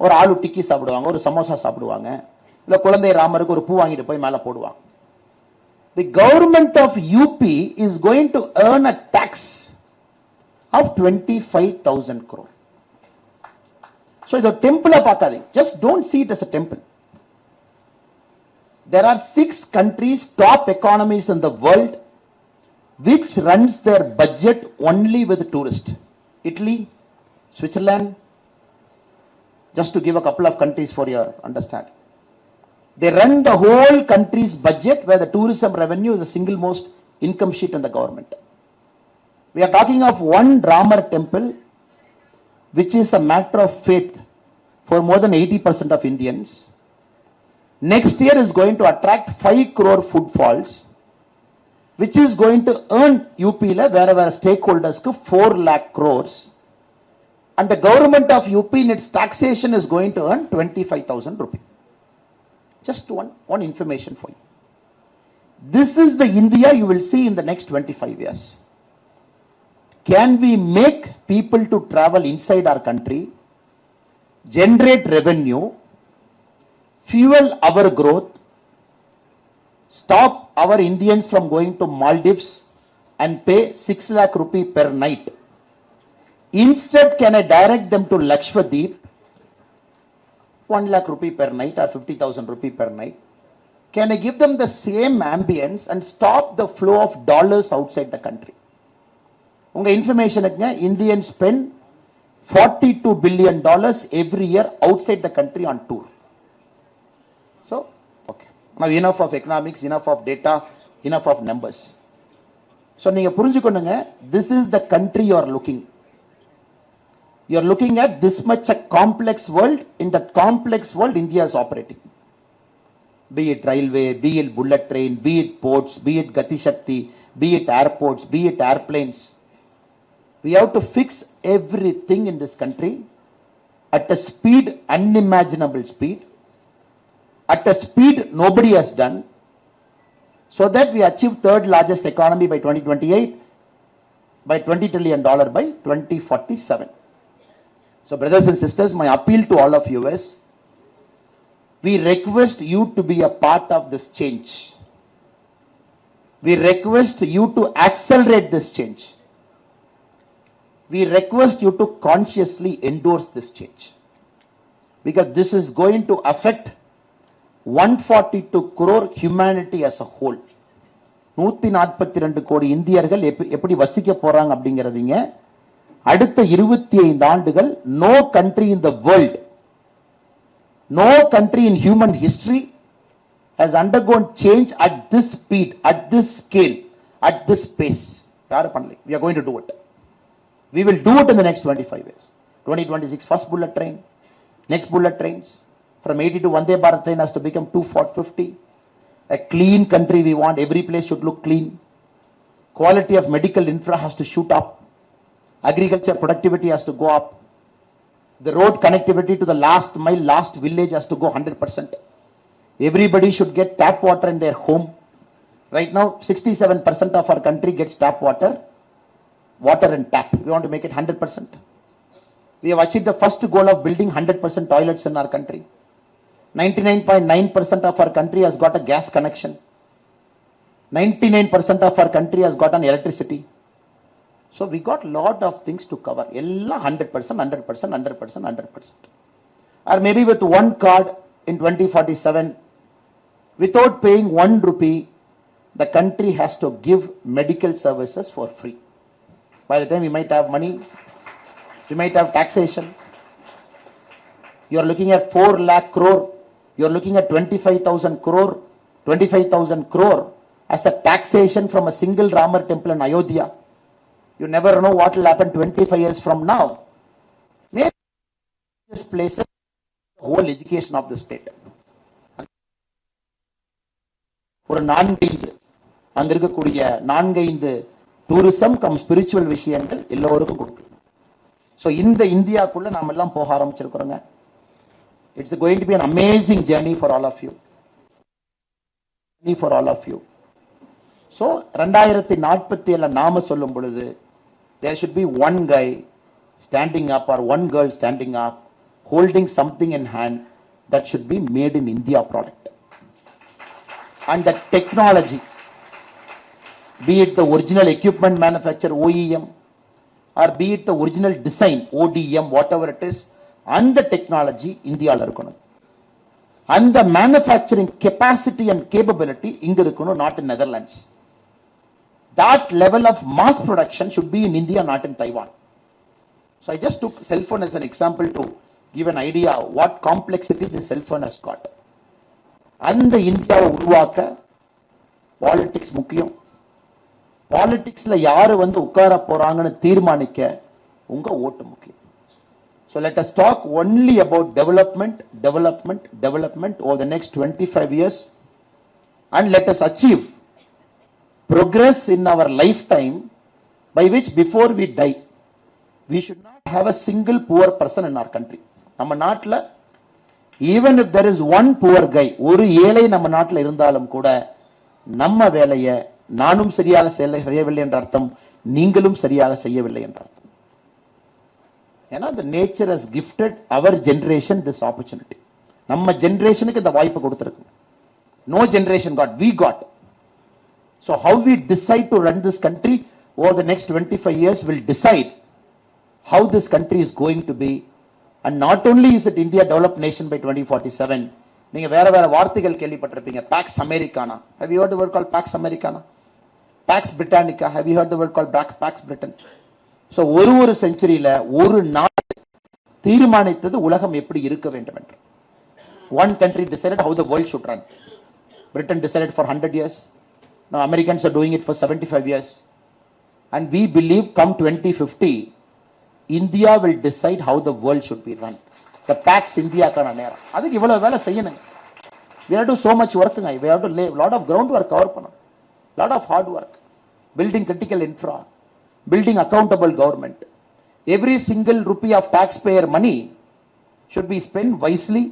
A: ஒரு ஆலு டிக்கி சாப்பிடுவாங்க, ஒரு சமோசா சாப்பிடுவாங்க, இல்ல குழந்தை ராமருக்கு ஒரு பூ வாங்கிட்டு போய் மேல போடுவாங்க. The government of UP is going to earn a tax of 25,000 crore. So the temple பார்க்காதீங்க, just don't see it as a temple. There are 6 countries, top economies in the world, which runs their budget only with tourists. Italy, Switzerland, just to give a couple of countries for your understanding. They run the whole country's budget where the tourism revenue is the single most income sheet in the government. We are talking of one Ramar temple, which is a matter of faith for more than 80% of Indians. Next year is going to attract 5 crore footfalls, which is going to earn UP wherever stakeholders 4 lakh crores, and the government of UP in its taxation is going to earn 25,000 rupees. Just one information for you. This is the India you will see in the next 25 years. Can we make people to travel inside our country, generate revenue, fuel our growth, stop our Indians from going to Maldives and pay 6 lakh rupee per night? Instead, can I direct them to Lakshadweep, 1 lakh rupee per night or 50,000 rupee per night? Can I give them the same ambience and stop the flow of dollars outside the country? உங்க இன்ஃபர்மேஷனுக்கு, Indians spend $42 billion every year outside the country on tour. So, okay. Now enough of economics, enough of data, enough of numbers. So நீங்க புரிஞ்சுக்கணுங்க, this is the country you are looking. You are looking at this much a complex world. In that complex world, India is operating. Be it railway, be it bullet train, be it ports, be it Gati Shakti, be it airports, be it airplanes. We have to fix everything in this country at a speed, unimaginable speed, at a speed nobody has done, so that we achieve 3rd largest economy by 2028, by $20 trillion by 2047. So brothers and sisters, my appeal to all of you is, we request you to be a part of this change. We request you to accelerate this change. We request you to consciously endorse this change, because this is going to affect 142 crore humanity as a whole. 142 கோடி இந்தியர்கள் எப்படி வசிக்க போறாங்க அப்படிங்கறதுங்க அடுத்த 25 ஆண்டுகள். No country in the world, no country in human history has undergone change at this speed, at this scale, at this pace. யாரும் பண்ணல. We are going to do it. We will do it in the next 25 years. 2026 first bullet train, next bullet trains. From 80 to Vande Bharat train has to become 250. A clean country we want. Every place should look clean. Quality of medical infra has to shoot up. Agriculture productivity has to go up. The road connectivity to the last mile, last village has to go 100%. Everybody should get tap water in their home. Right now, 67% of our country gets tap water. Water and tap. We want to make it 100%. We have achieved the first goal of building 100% toilets in our country. 99.9% of our country has got a gas connection. 99% of our country has got an electricity. So we got lot of things to cover. Ella 100%, 100%, 100%, 100%. Or maybe with one card in 2047, without paying 1 rupee, the country has to give medical services for free. By the time we might have money, we might have taxation. You are looking at 4 lakh crore. You are looking at 25,000 crore. 25,000 crore as a taxation from a single Ramar temple in Ayodhya. You never know what will happen 25 years from now. Maybe this places the whole education of the state. ஒரு 4-5 அங்க இருக்கக்கூடிய 4-5 tourism come spiritual விஷயங்கள் எல்லோருக்கும் கொடுக்கும். So இந்த இந்தியாக்குள்ள நாம எல்லாம் போக ஆரம்பிச்சிருக்கிறோங்க. It's going to be an amazing journey for all of you. For all of you. So 2047 நாம சொல்லும் பொழுது there should be one guy standing up or one girl standing up holding something in hand that should be made in India product. And the technology, be it the original equipment manufacturer OEM or be it the original design ODM, whatever it is, and the technology India la irukonu. And the manufacturing capacity and capability inga irukonu, not in Netherlands. That level of mass production should be in India, not in Taiwan. So I just took cell phone as an example to give an idea of what complexity the cell phone has got. அந்த இந்தியாவை உருவாக்க politics முக்கியம். பாலிடிக்ஸ்ல யாரு வந்து உட்கார போறாங்கன்னு தீர்மானிக்க உங்க ஓட்டு முக்கியம். So let us talk only about development, development, development over the next 25 years and let us achieve progress in our lifetime by which before we die we should not have a single poor person in our country. நம்ம நாட்டுல even if there is one poor guy, ஒரு ஏழை நம்ம நாட்டில் இருந்தாலும் கூட நம்ம வேலையை நானும் சரியாக செய்யவில்லை என்ற அர்த்தம், நீங்களும் சரியாக செய்யவில்லை என்ற அர்த்தம். ஏன்னா the nature has gifted our generation this opportunity. நம்ம ஜெனரேஷனுக்கு இந்த வாய்ப்பு கொடுத்திருக்கு. No generation got, we got. So how we decide to run this country over the next 25 years will decide how this country is going to be. And not only is it India developed nation by 2047, நீங்க வேற வேற வார்த்தைகள் கேள்விப்பட்டிருப்பீங்க. Pax Americana. Have you heard the word called Pax Americana? Pax Britannica. Have you heard the word called Pax Britain? So ஒரு செஞ்சுரியில ஒரு நாடு தீர்மானித்தது உலகம் எப்படி இருக்க வேண்டும் என்று. One country decided how the world should run. Britain decided for 100 years. Now Americans are doing it for 75 years. And we believe come 2050, India will decide how the world should be run. The Pax India kana நேரம். அதுக்கு இவ்வளவு வேலை செய்யணும். We have to do so much work. We have to lay a lot of groundwork cover பண்ணணும். Lot of hard work. Building critical infra. Building accountable government. Every single rupee of taxpayer money should be spent wisely.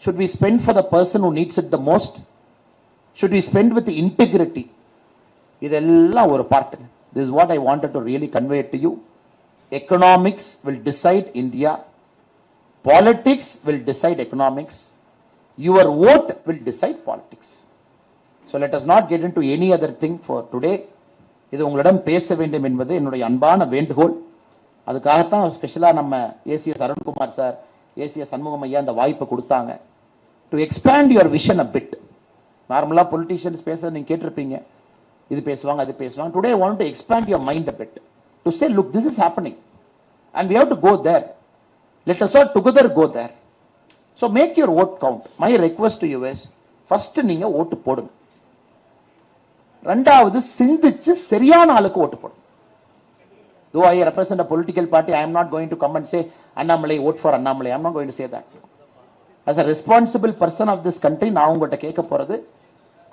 A: Should be spent for the person who needs it the most. Should be spent with the integrity. இதெல்லாம் ஒரு part. This is what I wanted to really convey to you. Economics will decide India. Politics will decide economics. Your vote will decide politics. So let us not get into any other thing for today. இது உங்களிடம் பேச வேண்டும் என்பது என்னுடைய அன்பான வேண்டுகோள். அதுக்காகத்தான் ஸ்பெஷலா நம்ம ACS Arunkumar sir, ACS Shanmugam ஐயா இந்த வாய்ப்பை கொடுத்தாங்க. To expand your vision a bit. நார்மலா பொலிட்டீஷியன்ஸ் பேச நீங்க கேட்டிருப்பீங்க, இது பேசுவாங்க அது பேசுவாங்க. Today I want to expand your mind a bit. To say, look, this is happening and we have to go there. Let us all together go there. So make your vote count. My request to you is, first நீங்க ஓட்டு போடுங்க. ரெண்டாவது சிந்திச்சு சரியான ஆளுக்கு ஓட்டு போடுங்க. Though I represent a political party, I am not going to come and say, Annamalai, vote for Annamalai. I am not going to say that. As a responsible person of this country, நான் உங்கள்கிட்ட கேட்க போறது,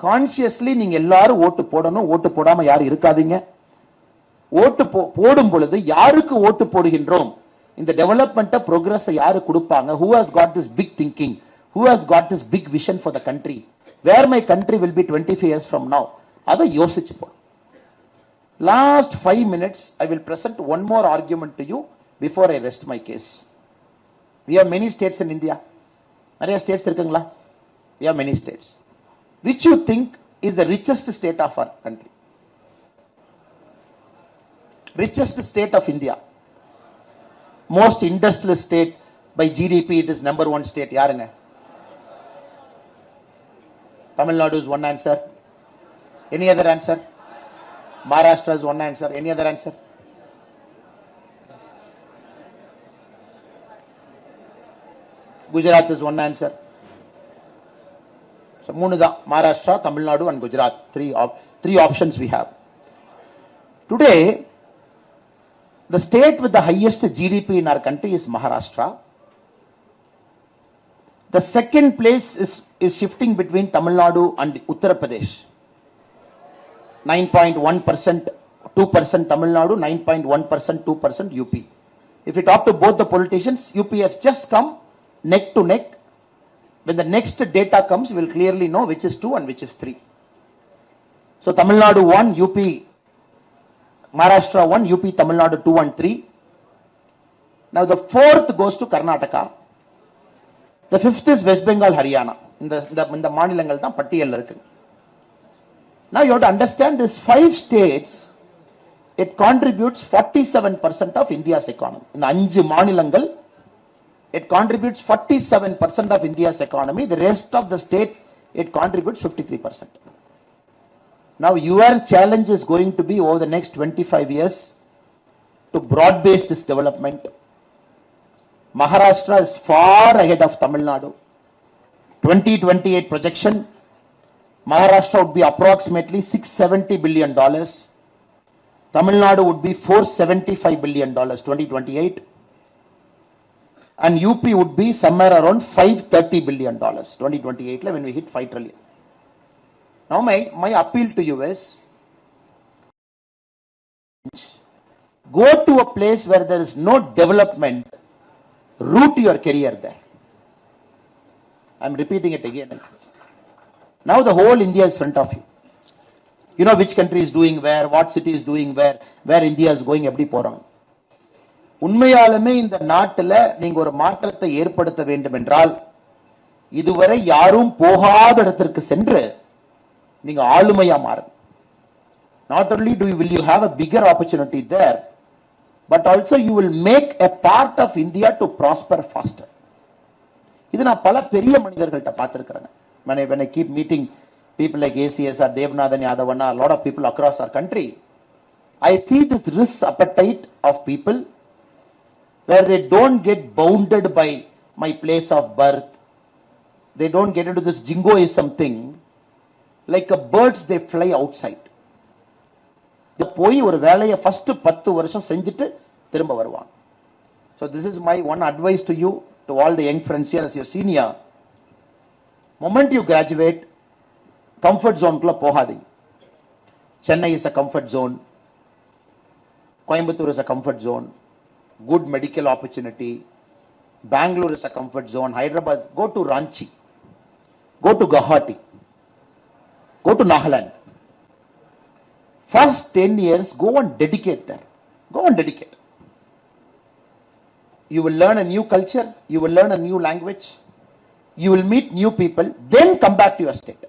A: consciously நீங்க எல்லாரும் ஓட்டு போடணும். ஓட்டு போடாம யாரும் இருக்காதீங்க. ஓட்டு போடும் பொழுது யாருக்கு ஓட்டு போடுகின்றோம், இந்த டெவலப்மெண்ட் ப்ரோக்ரஸ் யாரு கொடுப்பாங்க, who has got this big thinking, who has got this big vision for the country, where my country will be 25 years from now, அதை யோசிச்சு போ. Last 5 minutes I will present one more argument to you before I rest my case. We have many states in India. நிறைய states இருக்குங்களா? We have many states. Which you think is the richest state of our country? Richest state of India. Most industrial state by GDP, it is number one state. Yarunga? Tamil Nadu is one answer. Any other answer? Maharashtra is one answer. Any other answer? Gujarat is one answer. So, Maharashtra, Tamil Nadu and Gujarat. Three options we have. Today, the state with the highest GDP in our country is Maharashtra. The second place is shifting between Tamil Nadu and Uttar Pradesh. 9.1%, 2% Tamil Nadu, 9.1%, 2% UP. If you talk to both the politicians, UP has just come neck to neck. When the next data comes, we will clearly know which is 2 and which is 3. So Tamil Nadu 1, UP, Maharashtra 1, UP, Tamil Nadu 2 and 3. Now the fourth goes to Karnataka. The fifth is West Bengal, Haryana. In the மாநிலங்கள் தான் பட்டியல்ல இருக்கு. Now you have to understand these 5 states, it contributes 47% of India's economy. In the 5 மாநிலங்கள், it contributes 47% of India's economy. The rest of the state, it contributes 53%. Now your challenge is going to be over the next 25 years to broad-base this development. Maharashtra is far ahead of Tamil Nadu. 2028 projection, Maharashtra would be approximately $670 billion. Tamil Nadu would be $475 billion 2028. And UP would be somewhere around $530 billion 2028 when we hit 5 trillion. Now my appeal to you is, go to a place where there is no development, root your career there. I am repeating it again. Now the whole India is in front of you. You know which country is doing where, what city is doing where India is going, எப்படி போறாங்க. உண்மையாலுமே இந்த நாட்டில் நீங்க ஒரு மாற்றத்தை ஏற்படுத்த வேண்டும் என்றால், இதுவரை யாரும் போகாத இடத்திற்கு சென்று நீங்க ஆளுமையா மாறுங்க. Not only will you have a bigger opportunity there, but also you will make a part of India to prosper faster. இது நான் பல பெரிய மனிதர்கள்ட்ட பார்த்திருக்கிறேன். When I keep meeting people like ACS or Devnathan Yadavanna, a lot of people across our country, I see this risk appetite of people where they don't get bounded by my place of birth. They don't get into this jingoism thing. Like a birds, they fly outside. போய் ஒரு வேலையை first 10 வருஷம் செஞ்சுட்டு திரும்ப வருவாங்க. So this is my one advice to you, to all the young friends here as your senior. Moment you graduate, comfort zone குள்ள போகாதீங்க. Chennai is a comfort zone. Coimbatore is a comfort zone. Good medical opportunity. Bangalore is a comfort zone. Hyderabad, go to Ranchi. Go to Guwahati. Go to Nagaland. First 10 years, go and dedicate there. Go and dedicate. You will learn a new culture. You will learn a new language. You will meet new people. Then come back to your state.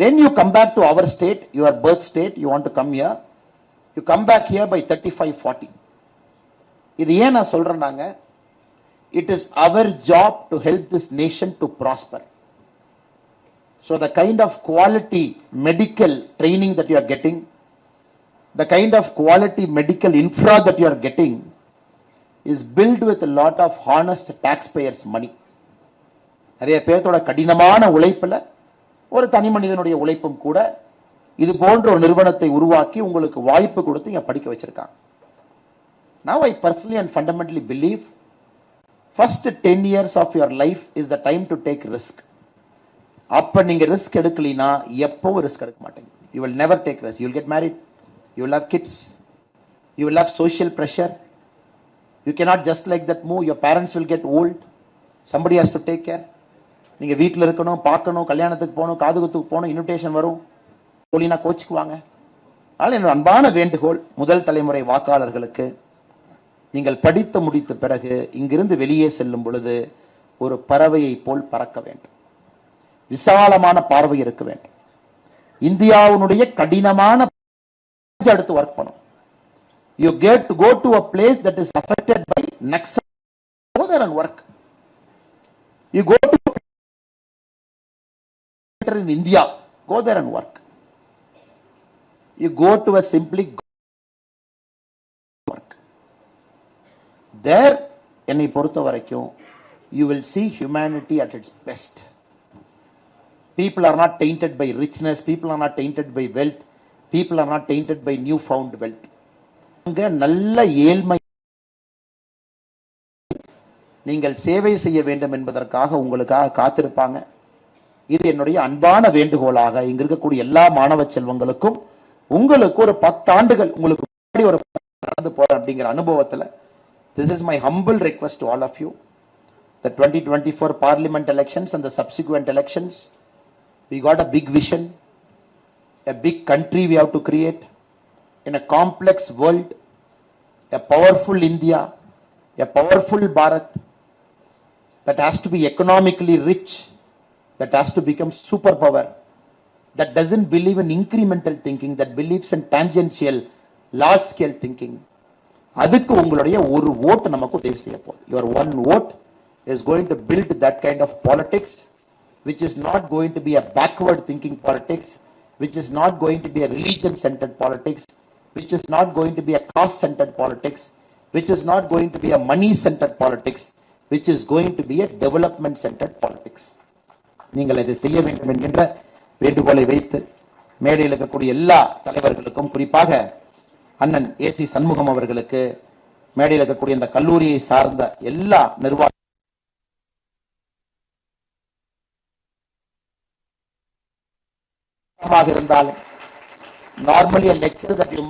A: Then you come back to our state, your birth state. You want to come here. You come back here by 35-40. இது ஏன் நான் சொல்றேன்னாங்க, it is our job to help this nation to prosper. So the kind of quality medical training that you are getting, the kind of quality medical infra that you are getting is built with a lot of honest taxpayers money. நிறைய பேர்த்தோட கடினமான உழைப்புல ஒரு தனி மனிதனுடைய உழைப்பும் கூட இது போன்ற ஒரு நிறுவனத்தை உருவாக்கி உங்களுக்கு வாய்ப்பு கொடுத்து இங்க படிக்க வச்சிருக்காங்க. Now I personally and fundamentally believe first 10 years of your life is the time to take risk. அப்ப நீங்க ரிஸ்க் எடுக்கலினா எப்பவும் ரிஸ்க் எடுக்க மாட்டீங்க. You will never take risk. You will get married. You will have kids. You will have social pressure. You cannot just like that move. Your parents will get old. Somebody has to take care. நீங்க வீட்ல இருக்கணும், பார்க்கணும், கல்யாணத்துக்கு போகணும், காதுகுத்துக்கு போகணும், invitation வரும், போலினா கோச்சுக்குவாங்க. அதனால என்னோட அன்பான வேண்டுகோள் முதல் தலைமுறை வாக்காளர்களுக்கு, நீங்கள் படித்து முடித்த பிறகு இங்கிருந்து வெளியே செல்லும் பொழுது ஒரு பறவையை போல் பறக்க வேண்டும். விசாலமான பார்வை இருக்க வேண்டும். இந்தியாவுடைய கடினமான அடுத்து ஒர்க் பண்ணும். You get to go to a place that is affected by Naxal, go there and work. You go to in India, go there and work. You go to a simply work. There, என்னை பொறுத்த வரைக்கும், you will see humanity at its best. People are not tainted by richness, people are not tainted by wealth, people are not tainted by newfound wealth. அங்க நல்ல ஏழ்மை, நீங்கள் சேவை செய்ய வேண்டும் என்பதற்காக உங்களுக்காக காத்திருப்பாங்க. இது என்னுடைய அன்பான வேண்டுகோளாக இங்க இருக்கக்கூடிய எல்லா மாணவ செல்வங்களுக்கும், உங்களுக்கு ஒரு 10 ஆண்டுகள் உங்களுக்கு ஒரு நடந்து போற அப்படிங்கிற அனுபவத்துல, this is my humble request to all of you. The 2024 parliament elections and the subsequent elections, we got a big vision, a big country we have to create in a complex world, a powerful India, a powerful Bharat that has to be economically rich, that has to become superpower, that doesn't believe in incremental thinking, that believes in tangential, large scale thinking. அதுக்கு உங்களுடைய ஒரு ஓட்டு நமக்கு தேவை செய்ய போகுது. Your one vote is going to build that kind of politics, which is not going to be a backward thinking politics, which is not going to be a religion centered politics, which is not going to be a caste centered politics, which is not going to be a money centered politics, which is going to be a development centered politics. நீங்கள் இதை செய்ய வேண்டும் என்கின்ற வேண்டுகோளை வைத்து மேடையில் இருக்கக்கூடிய எல்லா தலைவர்களுக்கும், குறிப்பாக அண்ணன் ஏசி சண்முகம் அவர்களுக்கு, மேடையில் இருக்கக்கூடிய இந்த கல்லூரியை சார்ந்த எல்லா நிர்வாகமாக இருந்தாலும், normally a lecture that you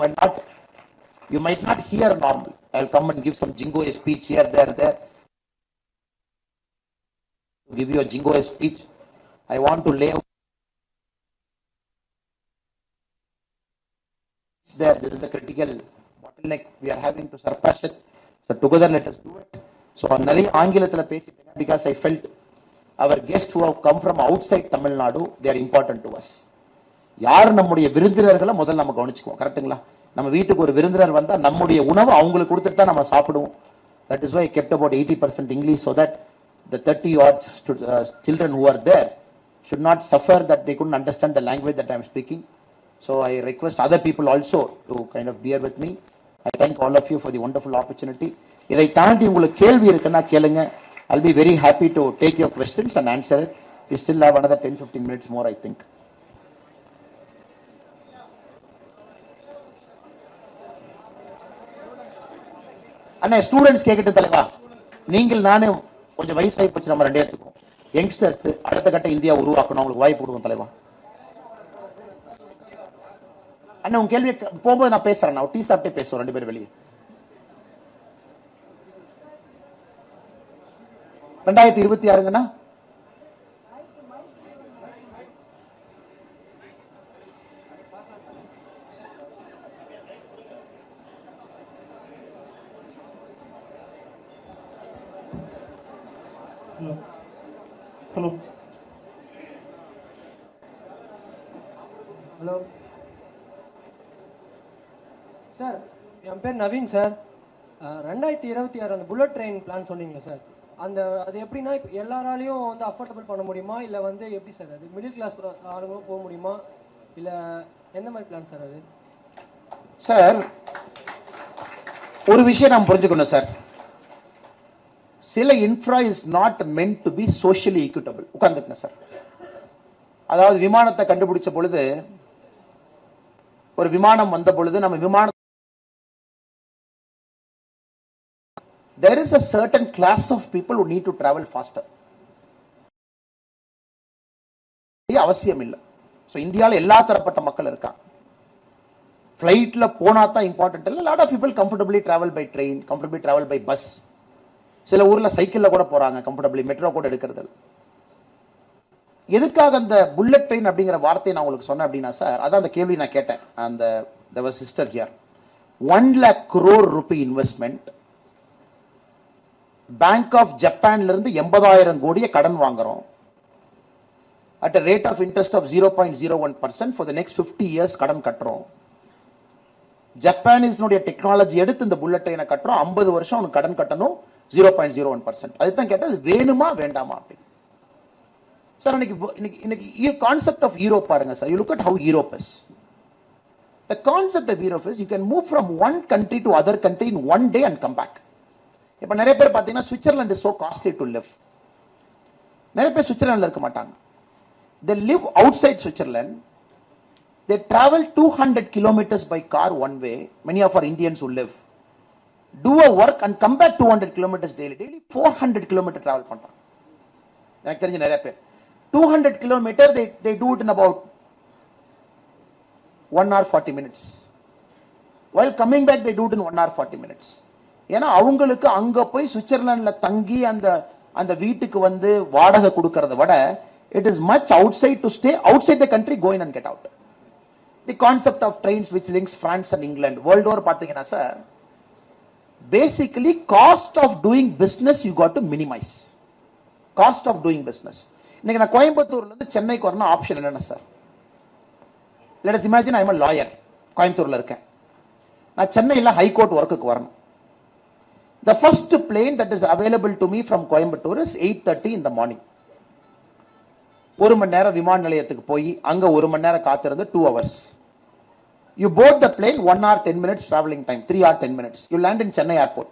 A: might not hear normal. I'll come and give some jingo speech here, there. Give you a jingo speech. I want to lay out there. This is the critical bottleneck we are having to surpass it. So together let us do it. So நிறைய ஆங்கிலத்துல பேசிட்டேன் because I felt our guests who have come from outside Tamil Nadu, they are important to us. யார் நம்முடைய விருந்தினர்களை முதல்ல நம்ம கவனிச்சுக்குவோம். கரெக்ட்டுங்களா? நம்ம வீட்டுக்கு ஒரு விருந்தினர் வந்தா நம்முடைய உணவு அவங்களுக்கு கொடுத்துட்டு தான் நம்ம சாப்பிடுவோம். That is why I kept about 80% English, so that the 30 odd children who are there should not suffer that they couldn't understand the language that I am speaking. So I request other people also to kind of bear with me. I thank all of you for the wonderful opportunity. இதை தாண்டி உங்களுக்கு கேள்வி இருக்குன்னா கேளுங்க. I'll be very happy to take your questions and answer it. We still have another 10-15 minutes more, I think. அண்ணா students கேட்கட்டு தலைவா, நீங்கள் நானே கொஞ்சம் வயசாகி போச்சு, நம்ம ரெண்டே எடுத்துக்கோம். யங்ஸ்டர்ஸ் அடுத்த கட்ட இந்தியா உருவாக்கணும், அவங்களுக்கு வாய்ப்பு கொடுக்கும் தலைவா. அண்ணா உங்க கேள்வி போகும்போது நான் பேசுறேன், நான் டீ சாப்பிட்டே பேசுவோம், 2 பேரும் வெளியே. 2026ங்கண்ணா
B: ஹலோ சார், என் பேர் நவீன் சார். 2026 அந்த புல்லட் ட்ரெயின் பிளான் சொன்னீங்களா சார்? அது எப்படின்னா இப்போ எல்லாராலையும் வந்து அஃபோர்டபுள் பண்ண முடியுமா, இல்லை வந்து எப்படி சார் அது மிடில் கிளாஸ் ஆளுங்களும் போக முடியுமா, இல்லை எந்த மாதிரி பிளான் சார் அது?
A: சார் ஒரு விஷயம் நாம் புரிஞ்சுக்கணும் சார், சில infra is not meant to be socially equitable. உட்கார்ந்துக்கங்க சார். அதாவது விமானத்தை கண்டுபிடிச்ச பொழுது, ஒரு விமானம் வந்த பொழுது நம்ம விமானம் there is a certain class of people who need to travel faster. அவசியம் இல்லை. ஸோ இந்தியாவில் எல்லா தரப்பட்ட மக்கள் இருக்காங்க. ஃபிளைட்ல போனா தான் இம்பார்ட்டன்ட் இல்லை. Lot of people comfortably travel by train, comfortably travel by bus. சில ஊர்ல சைக்கிள்ல கூட போறாங்க கம்ஃபர்டபிளி, மெட்ரோ கூட எடுக்கிறது. எதுக்காக அந்த புல்லட் ட்ரெயின் அப்படிங்கிற வார்த்தையை நான் உங்களுக்கு சொன்னேன் அப்படின்னா சார், அதான் அந்த கேள்வி நான் கேட்டேன். அந்த there was sister here, 1 lakh crore rupee investment. Bank of ஜப்பான்ல இருந்து 80,000 கோடியை கடன் வாங்குறோம். at a rate of interest of 0.01% for the next 50 years கடன் கட்டுறோம். ஜப்பானீஸ்னுடைய டெக்னாலஜி எடுத்து இந்த புல்லட் ட்ரெயினை கட்டுறோம், 50 வருஷம் அவனுக்கு கடன் கட்டணும் 0.01%. அதுதான் கேட்டா அது வேணுமா வேண்டாமா அப்படின்னு. சார் இன்னைக்கு கான்செப்ட் ஆஃப் யூரோப் பாருங்க sir. You look at how Europe is. The concept of Europe is you can move from one country to other country in one day and come back. இப்ப நிறைய பேர் பாத்தீங்கன்னா Switzerland is so costly to live. நிறைய பேர் Switzerlandல இருக்க மாட்டாங்க. They live outside Switzerland. They travel 200 kilometers by car one way. Many of our Indians who live do a work and come back 200 kilometers daily. Daily 400 kilometer travel பண்றாங்க. எனக்கு தெரிஞ்ச நிறைய பேர் 200 kilometer they do it in about 1 hour 40 minutes. While coming back they do it in 1 hour 40 minutes. ஏன்னா அவங்களுக்கு அங்க போய் சுவிட்சர்லாந்துல தங்கி அந்த வீட்டுக்கு வந்து வாடகை கொடுக்கறத விட it is much outside to stay outside the country, go in and get out. The concept of trains which links France and England world over பாத்தீங்கன்னா sir, basically cost of doing business you got to minimize. Cost of doing business. இன்னைக்கு நான் கோயம்புத்தூர்ல இருந்து சென்னைக்கு வரணும், option என்னன்னா sir, let us imagine I am a lawyer, கோயம்புத்தூர்ல இருக்கேன், நான் சென்னையில ஹைகோர்ட் ஒர்க்குக்கு வரணும். The first plane that is available to me from Coimbatore is 8:30 in the morning. 1 மணி நேரம் விமான நிலையத்துக்கு போய் அங்க 1 மணி நேரம் காத்திருந்து 2 hours. You board the plane 1 hour 10 minutes traveling time, 3 hour 10 minutes. You land in Chennai airport.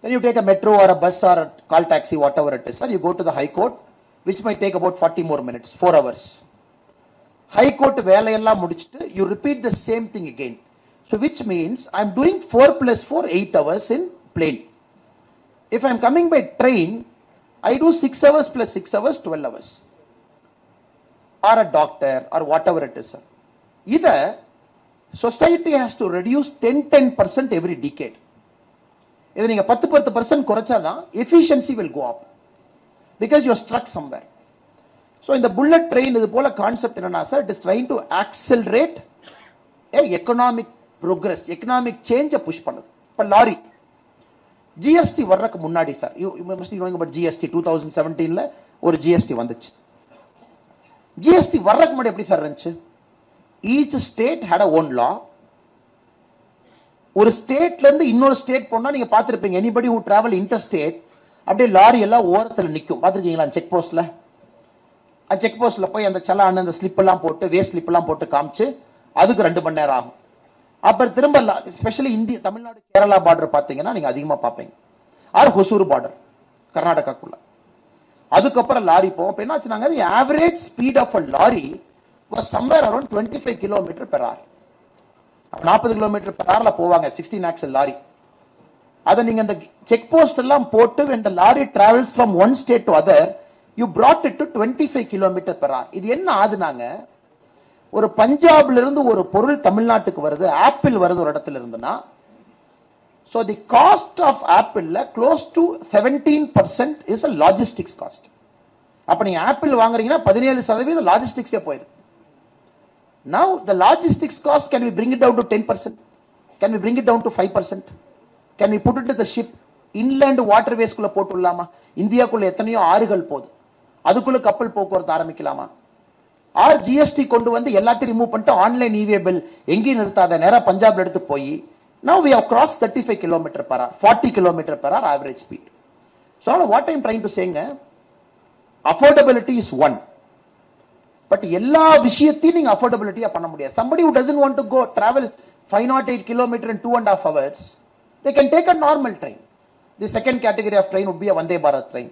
A: Then you take a metro or a bus or a call taxi, whatever it is, or you go to the high court, which might take about 40 more minutes, 4 hours. High court வேலையெல்லாம் முடிச்சிட்டு you repeat the same thing again. So which means I'm doing 4 plus 4, 8 hours in plane. If I'm coming by train, I do 6 hours plus 6 hours, 12 hours. Or a doctor or whatever it is. Either society has to reduce 10% every decade. இதை நீங்க 10% குறைச்சாதான் efficiency will go up because you're stuck somewhere. So in the bullet train இது போல concept என்னன்னா sir, it is trying to accelerate economic progress, economic change push பண்ணுது. இப்ப lorry GST வர்றதுக்கு முன்னாடி sir, you must be knowing about GST. 2017ல ஒரு GST வந்துச்சு. GST வர்றதுக்கு முன்னாடி எப்படி சார் இருந்துச்சு? Each state had a own law. ஒரு ஸ்டேட்ல இருந்து இன்னொரு ஸ்டேட் போனா நீங்க பாத்துருப்பீங்க, anybody who travel interstate அப்படியே லாரி எல்லாம் ஓரத்துல நிக்கும், பாத்துருக்கீங்களா? செக் போஸ்ட்ல, செக் போஸ்ட்ல போய் அந்த சலான் அந்த ஸ்லிப் எல்லாம் போட்டு வேஸ்ட் ஸ்லிப் எல்லாம் போட்டு காமிச்சு அதுக்கு 2 மணி நேரம் ஆகும். அப்புறம் திரும்ப ஸ்பெஷலி இந்திய தமிழ்நாடு கேரளா பார்டர் பாத்தீங்கன்னா நீங்க அதிகமா பாப்பீங்க, ஆர் ஹொசூர் பார்டர் கர்நாடகாக்குள்ள. அதுக்கப்புறம் லாரி போகும். என்ன ஆச்சுனாங்க, average speed of a lorry was somewhere around 25 km per hour. 40 km per hour போவாங்க 16 axle லாரி. அத நீங்க அந்த செக் போஸ்ட் எல்லாம் போட்டு when the lorry travels from one state to other, you brought it to 25 km per hour. இது என்ன ஆதுனாங்க, ஒரு பஞ்சாப்ல இருந்து ஒரு பொருள் தமிழ்நாட்டுக்கு வருது, ஆப்பிள் வருது ஒரு இடத்துல இருந்துனா, so the cost of apple close to 17% is a logistics cost. அப்ப நீங்க ஆப்பிள் வாங்குறீங்கன்னா 17% லாஜிஸ்டிக்ஸே போயிடும். Now the logistics cost, can we bring it down to 10%? Can we bring it down to 5%? Can we put it to the ship? Inland waterways குள்ள போட்டுடலாமா? இந்தியாக்குள்ள எத்தனையோ ஆறுகள் போகுது, அதுக்குள்ள கப்பல் போக்குவரத்து ஆரம்பிக்கலாமா? ஆர் GST கொண்டு வந்து எல்லாத்தையும் ரிமூவ் பண்ணிட்டு ஆன்லைன் இவே பில் எங்கேயும் நிறுத்தாத நேரா பஞ்சாப்ல எடுத்து போய் now we have crossed 35 km per hour, 40 km per hour average speed. So what I am trying to saying, affordability is one. But எல்லா விஷயத்தையும் நீங்க அஃபோர்டபிலிட்டியா பண்ண முடியாது. somebody who doesn't want to go travel 508 km in 2.5 hours, they can take a normal train. The second category of train would be a Vande Bharat train.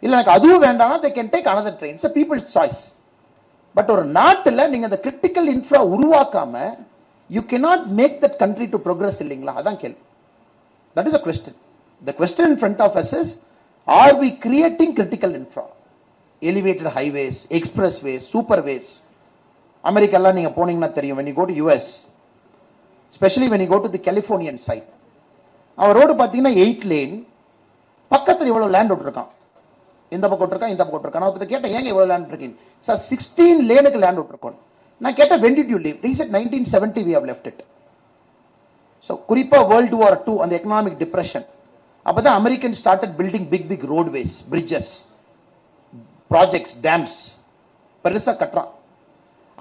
A: இல்ல எனக்கு அதுவும் வேண்டாம்னா they can take another train. It's a people's choice. But ஒரு நாட்டுல நீங்க அந்த critical infra உருவாக்காம you cannot make that country to progress இல்லீங்களா? அதான் கேள்வி. That is the question. The question in front of us is, are we creating critical infra? Elevated highways, expressways, superways. America எல்லாம் நீங்க போனீங்கன்னா தெரியும், when you go to US, especially when you go to the Californian side, அவன் road பாத்தீங்கன்னா 8 lane, பக்கத்துல இவ்வளவு land விட்டுருக்கான், இந்த பக்கம் விட்டுருக்கான் இந்த பக்கம் விட்டுருக்கான். நான் கேட்டேன், ஏங்க இவ்வளவு லேண்ட் இருக்கீங்க சார்? 16 லேனுக்கு லேண்ட் விட்டுருக்கோம். நான் கேட்டேன், when did you leave? He said 1970 we have left it. So குறிப்பா World War II அந்த எக்கனாமிக் டிப்ரெஷன், அப்பதான் American started building big roadways, bridges, projects, dams பெருசா கட்டுறான்.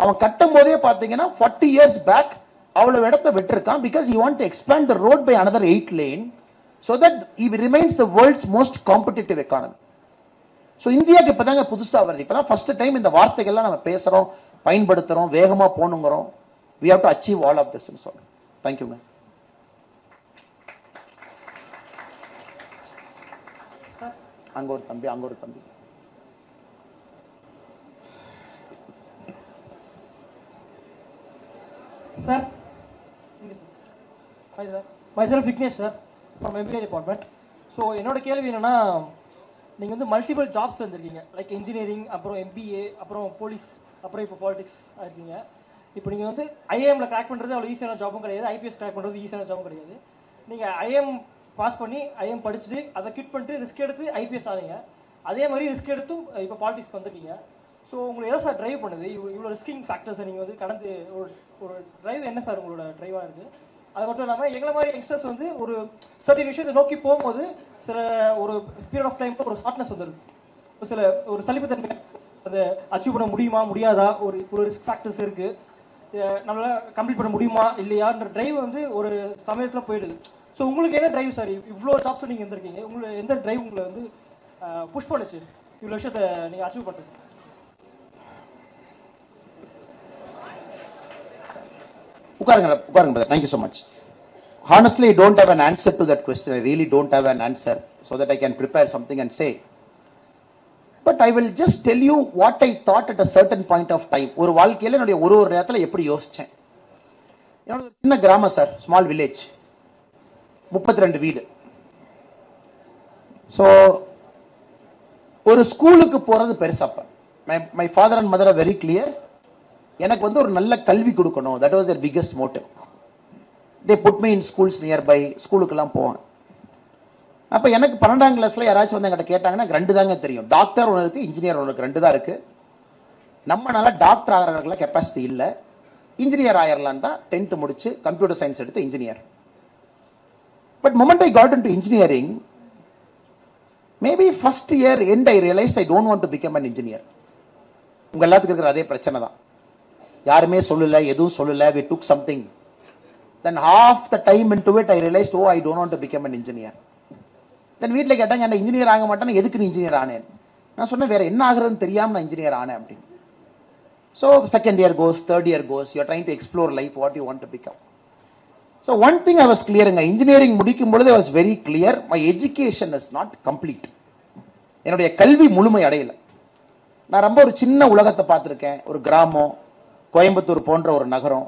A: அவன் கட்டும் போதே பாத்தீங்கன்னா 40 years back அவ்வளவு இடத்தை விட்டுருக்கான் because he want to expand the road by another 8 lane so that he remains the world's most competitive economy. So இந்தியாக்கு இப்பதாங்க புதுசா வருது, இப்பதான் ஃபர்ஸ்ட் டைம் இந்த வார்த்தைகள்லாம் நம்ம பேசுறோம், பயன்படுத்துறோம், வேகமா போணுங்கிறோம். We have to achieve all of this. Thank you, ma'am. அங்க ஒரு தம்பி, அங்க ஒரு தம்பி.
B: Sir, hi sir, myself Vignesh sir, from MBA department. So என்னோட கேள்வி என்னன்னா, நீங்கள் வந்து மல்டிபிள் ஜாப்ஸ் வந்திருக்கீங்க, லைக் இன்ஜினியரிங், அப்புறம் MBA, அப்புறம் போலீஸ், அப்புறம் இப்போ பாலிடிக்ஸ் ஆயிருக்கீங்க. இப்போ நீங்கள் வந்து ஐஏஎம்ல கிராக் பண்ணுறது அவ்வளோ ஈஸியான ஜாபும் கிடையாது, ஐபிஎஸ் கிராக் பண்ணுறது ஈஸியான ஜாபும் கிடையாது. நீங்கள் ஐஏஎம் பாஸ் பண்ணி ஐஏஎம் படிச்சுட்டு அதை கிட் பண்ணிட்டு ரிஸ்க் எடுத்து ஐபிஎஸ் ஆனீங்க. அதே மாதிரி ரிஸ்க் எடுத்தும் இப்போ பாலிடிக்ஸ் வந்துருக்கீங்க. ஸோ உங்களுக்கு எதை சார் ட்ரைவ் பண்ணுது? இவ்வளோ ரிஸ்கிங் ஃபேக்டர்ஸை நீங்கள் வந்து கடந்து ஒரு ட்ரைவ் என்ன சார் உங்களோட ட்ரைவாக இருக்குது? அது மட்டும் இல்லாமல் எங்களை மாதிரி யங்ஸ்டர்ஸ் வந்து ஒரு சர்டின் விஷயத்தை நோக்கி போகும்போது சில ஒரு பீரியட் ஆஃப் டைம் ஒரு ஷார்ட்னஸ் வந்துடுது, சில ஒரு சலிப்புத்தன்மை, அதை அச்சீவ் பண்ண முடியுமா முடியாதா, ஒரு ரிஸ்க் ஃபேக்டர்ஸ் இருக்குது, நம்மளால கம்ப்ளீட் பண்ண முடியுமா இல்லையான்ற ட்ரைவ் வந்து ஒரு சமயத்தில் போயிடுது. ஸோ உங்களுக்கு என்ன ட்ரைவ் சார்? இவ்வளோ ஜாப்ஸ் நீங்கள் இருந்திருக்கீங்க, உங்களுக்கு எந்த ட்ரைவ் உங்களை வந்து புஷ் பண்ணுச்சு இவ்வளோ விஷயத்தை நீங்கள் அச்சீவ் பண்ணுறது?
A: உட்காருங்க. Thank you so much. Honestly, I don't have an answer to that question. I really don't have an answer so that I can prepare something and say. But I will just tell you what I thought at a certain point of time. ஒரு வாழ்க்கையில என்னுடைய ஒரு நேரத்தில் எப்படி யோசிச்சேன். என்னோட சின்ன கிராமம் சார், ஸ்மால் வில்லேஜ், 32 வீடு. ஸோ ஒரு ஸ்கூலுக்கு போறது பெருசாப்ப. My father and mother are very clear. எனக்கு வந்து ஒரு நல்ல கல்வி கொடுக்கணும். That was their biggest motive. They put me in schools nearby. ஸ்கூலுக்கெல்லாம் போவேன். அப்ப எனக்கு 12ஆம் கிளாஸ்ல யாராச்சும் வந்து என்கிட்ட கேட்டாங்கன்னா ரெண்டு தாங்க தெரியும், டாக்டர் ஒன்று இருக்கு, இன்ஜினியர் ஒன்று இருக்கு, ரெண்டு தான் இருக்கு. நம்மளால டாக்டர் ஆகிறதுக்குலாம் கெப்பாசிட்டி இல்லை, இன்ஜினியர் ஆயிரலாம் தான் 10th முடிச்சு கம்ப்யூட்டர் சயின்ஸ் எடுத்து engineer. But moment I got into engineering, maybe first year end I realise I don't want to become an engineer. உங்க எல்லாத்துக்கும் இருக்கிற அதே பிரச்சனை தான். யாருமே சொல்லல, எதுவும் சொல்லல. We took something. Then half the time into it I realized, oh, I don't want to become an engineer. Then வீட்டில் கேட்டாங்க, என்ன இன்ஜினியர் ஆக மாட்டேன்னு, எதுக்கு நீ இன்ஜினியர் ஆனேன்? நான் சொன்னேன், வேற என்ன ஆகுறதுன்னு தெரியாம நான் இன்ஜினியர் ஆனேன் அப்படின்னு. So second year goes, third year goes, you are trying to explore life, what you want to become. So one thing I was clear, engineering முடிக்கும் பொழுது I was very clear, my education is not complete. என்னுடைய கல்வி முழுமை அடையல. நான் ரொம்ப ஒரு சின்ன உலகத்தை பார்த்திருக்கேன். ஒரு கிராமம், கோயம்புத்தூர் போன்ற ஒரு நகரம்,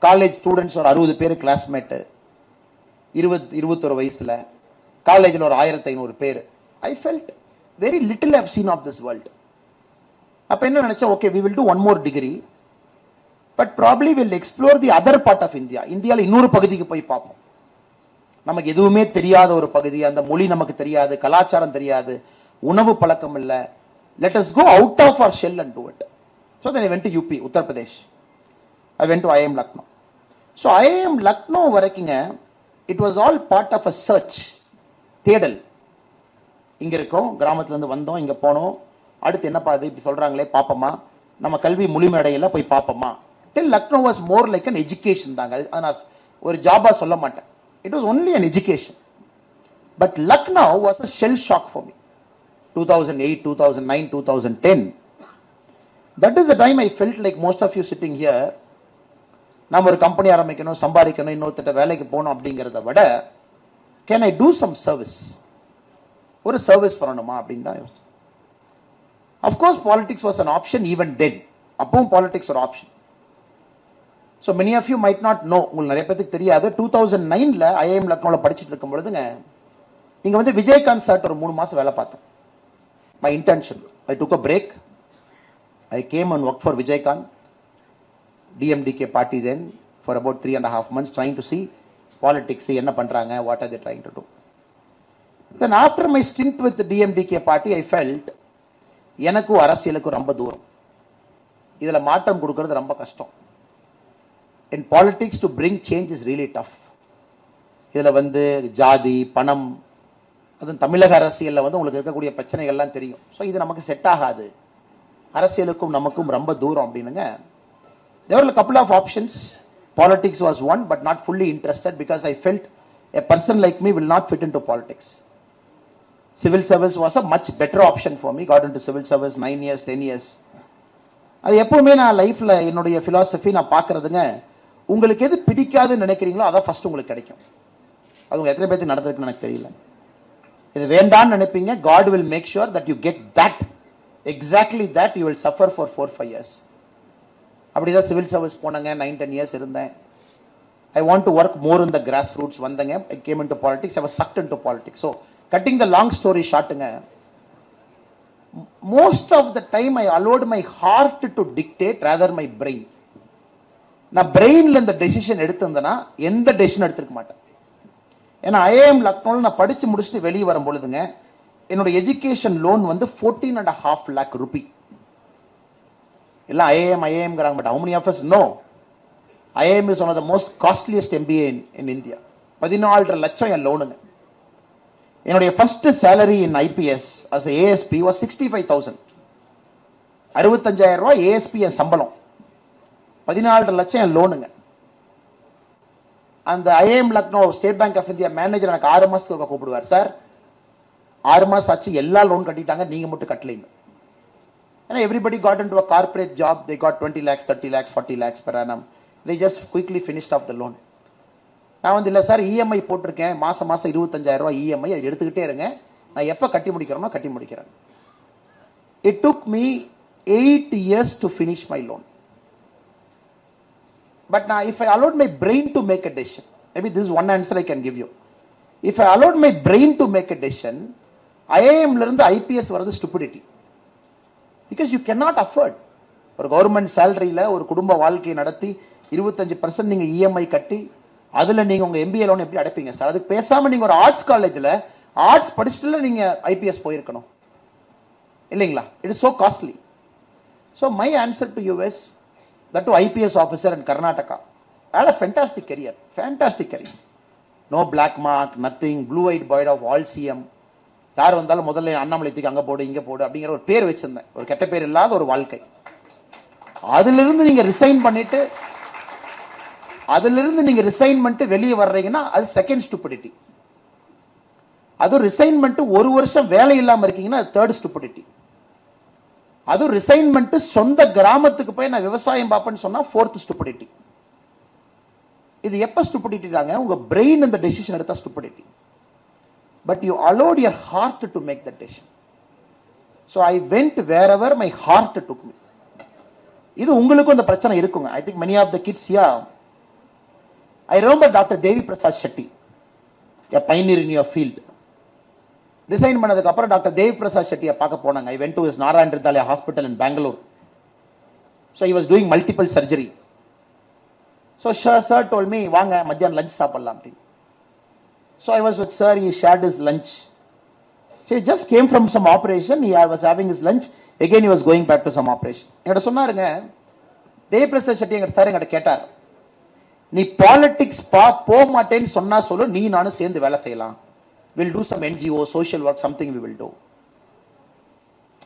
A: காலேஜ் ஸ்டூடெண்ட்ஸ் ஒரு 60 பேர் கிளாஸ்மேட்டு, 21 வயசுல காலேஜில் ஒரு 1500 பேர். I felt very little have seen of this world. அப்ப என்ன நினைச்சேன், okay, we will do one more degree, but probably will explore the other part of India. இந்தியாவில் இன்னொரு பகுதிக்கு போய் பார்ப்போம். நமக்கு எதுவுமே தெரியாத ஒரு பகுதி, அந்த மொழி நமக்கு தெரியாது, கலாச்சாரம் தெரியாது, உணவு பழக்கம் இல்லை. Let us go out of our shell and do it. So then I went to UP, Uttar Pradesh. I went to IIM Lucknow. So IIM Lucknow வரைக்குங்க, it was all part of a search, தேடல். இங்க இருக்கோம், கிராமத்துல இருந்து வந்தோம், இங்க போனோம், அடுத்து என்ன பாது இப்படி சொல்றாங்களே பாப்பமா, நம்ம கல்வி முழுமையடையில போய் பாப்பமா. Till Lucknow was more like an education தாங்க. அது நான் ஒரு ஜாபா சொல்ல மாட்டேன். It was only an education. But Lucknow was a shell shock for me. 2008, 2009, 2010. That is the time I felt like most of you sitting here, நாம் ஒரு company ஆரம்பிக்கணும், சம்பாதிக்கணும், இன்னொருத்த வேலைக்கு போகணும் அப்படிங்கிறத விட, can I do some service, ஒரு சர்வீஸ் பண்ணணுமா அப்படின்னு தான் யோசிச்சேன். Of course politics was an option even then. அப்பவும் பாலிடிக்ஸ் ஒரு option. So many of you might not know, உங்களுக்கு நிறைய பேருக்கு தெரியாது. 2009ல ஐஐஎம் லக்னோல படிச்சுட்டு இருக்கும் பொழுதுங்க, இங்க வந்து விஜயகாந்த் சார் ஒரு 3 மாசம் வேலை பார்த்தேன். My internship. I took a break. I came and worked for Vijaykanth, DMDK party then, for about 3.5 months, trying to see politics, enna pandranga, what are they trying to do. Then after my stint with the DMDK party, I felt, எனக்கு அரசியலுக்கு ரொம்ப தூரம், இதுல மாற்றம் கொடுக்கிறது ரொம்ப கஷ்டம். In politics to bring change is really tough. இதுல வந்து ஜாதி, பணம், அதுவும் தமிழக அரசியல்ல வந்து உங்களுக்கு இருக்கக்கூடிய பிரச்சனைகள்லாம் தெரியும். ஸோ இது நமக்கு செட் ஆகாது, அரசியலுக்கும் நமக்கும் ரொம்ப தூரம் அப்படின்னுங்க. There were a couple of options. Politics was one, but not fully interested because I felt a person like me will not fit into politics. Civil service was a much better option for me. Got into civil service 9 years, 10 years. அது எப்பவுமே நான் லைஃப்ல என்னுடைய philosophy நான் பாக்குறதுங்க, உங்களுக்கு எது பிடிக்காதுன்னு நினைக்கிறீங்களோ அதான் ஃபர்ஸ்ட் உங்களுக்கு கிடைக்கும். அது உங்க எத்தனை பேருக்கு நடந்திருக்குன்னு எனக்கு தெரியல. இது வேண்டாம்னு நினைப்பீங்க, God will make sure that you get that, exactly that you will suffer for 4-5 years. அப்படிதான் சிவில் சர்வீஸ் போனங்க, 9-10 years இருந்தேன். I want to work more in the grassroots வந்தங்க. I came into politics, I was sucked into politics. So cutting the long story shortங்க, most of the time I allowed my heart to dictate rather my brain. நான் பிரெயின்ல இந்த decision எடுத்திருந்தேன்னா எந்த decision எடுத்திருக்க மாட்டேன். ஏன்னா IIM லக்னோவில் நான் படிச்சு முடிச்சுட்டு வெளியே வரும் பொழுதுங்க, என்னோட எஜுகேஷன் லோன் வந்து 14.5 lakh rupee. எல்லாம் IIM but how many of us know IIM is one of the most costliest MBA in India. 14.5 லட்சம் என் லோனுங்க. என்னுடைய first salary in IPS as a ASP was 65,000. 65,000 ரூபாய் ASP என் சம்பளம், 14 லட்சம் என் லோனுங்க. அந்த IIM Lucknow state bank of India manager எனக்கு 6 மாசத்துக்கு கூப்பிடுவார், சார் 6 மாசம் ஆச்சு எல்லா லோன் கட்டிட்டாங்க, நீங்க மட்டும் கட்டலைங்க. ஏன்னா everybody got into a corporate job, they got 20 lakhs, 30 lakhs, 40 lakhs per annum. They just quickly finished off the loan. நான் வந்து இல்ல சார் EMI போட்டிருக்கேன், மாசம் 25,000 ரூபாய் EMI, அதை எடுத்துக்கிட்டே இருங்க, நான் எப்ப கட்டி முடிக்கிறேனோ கட்டி முடிக்கிறேன். It took me 8 years to finish my loan. But now if I allowed my brain to make a decision, maybe this is one answer I can give you. If I allowed my brain to make a decision, IIM ல இருந்து IPS வரது stupidity. Because you cannot afford. ஒரு government சேலரியில ஒரு குடும்ப வாழ்க்கையை நடத்தி 25% நீங்க EMI கட்டி அதுல நீங்க உங்க MBA லோன் எப்படி அடைப்பீங்க சார்? அதுக்கு பேசாம நீங்க ஒரு ஆர்ட்ஸ் காலேஜ்ல ஆர்ட்ஸ் படிச்சுட்டு நீங்க IPS போயிருக்கணும் இல்லைங்களா? It is so costly. So my answer to you is that to IPS officer in Karnataka, I had a fantastic career. No black mark, nothing, blue-eyed boy of all CM. யார் வந்தாலும் முதல்ல அண்ணாமலைத்துக்கு அங்க போடு இங்க போடு அப்படிங்கிற ஒரு பேர் வச்சிருந்தேன். ஒரு கெட்ட பேர் இல்லாத ஒரு வாழ்க்கை. அதிலிருந்து நீங்க ரிசைன் பண்ணிட்டு வெளியே வர்றீங்கன்னா அது செகண்ட் ஸ்டூபிடிட்டி. அது ரிசைன்மெண்ட் ஒரு வருஷம் வேலை இல்லாம இருக்கீங்கன்னா அது தேர்ட் ஸ்டூபிடிட்டி. அது ரிசைன்மெண்ட் சொந்த கிராமத்துக்கு போய் நான் விவசாயம் பார்ப்பேன்னு சொன்னா ஃபோர்த் ஸ்டூபிடிட்டி. இது எப்ப ஸ்டூபிடிட்டி தாங்க? உங்க பிரெயின் இந்த டெசிஷன் எடுத்தா stupidity. But you allowed your heart to make that decision. So I went wherever my heart took me. இது உங்களுக்கும் இந்த பிரச்சனை இருக்குங்க. I think many of the kids here. I remember Dr. Devi Prasad Shetty, a pioneer in your field. Resign பண்ணதுக்கு அப்புறம் doctor தேவி பிரசாத் செட்டியை பார்க்க போனாங்க. I went to his Narayan Hridayalaya hospital in Bangalore. So he was doing multiple surgery. So sir told me, வாங்க மத்தியானம் lunch சாப்பிடலாம் அப்படி. So I was with sir, he shared his lunch. He just came from some operation, he was having his lunch, again he was going back to some operation. என்கிட்ட சொன்னாருங்க, தேவி Prasad Shetty sir என்கிட்ட கேட்டார், நீ politics போக மாட்டேன்னு சொன்னா சொல்லு, நீ நானும் சேர்ந்து வேலை செய்யலாம். We'll do some NGO, social work, something we will do.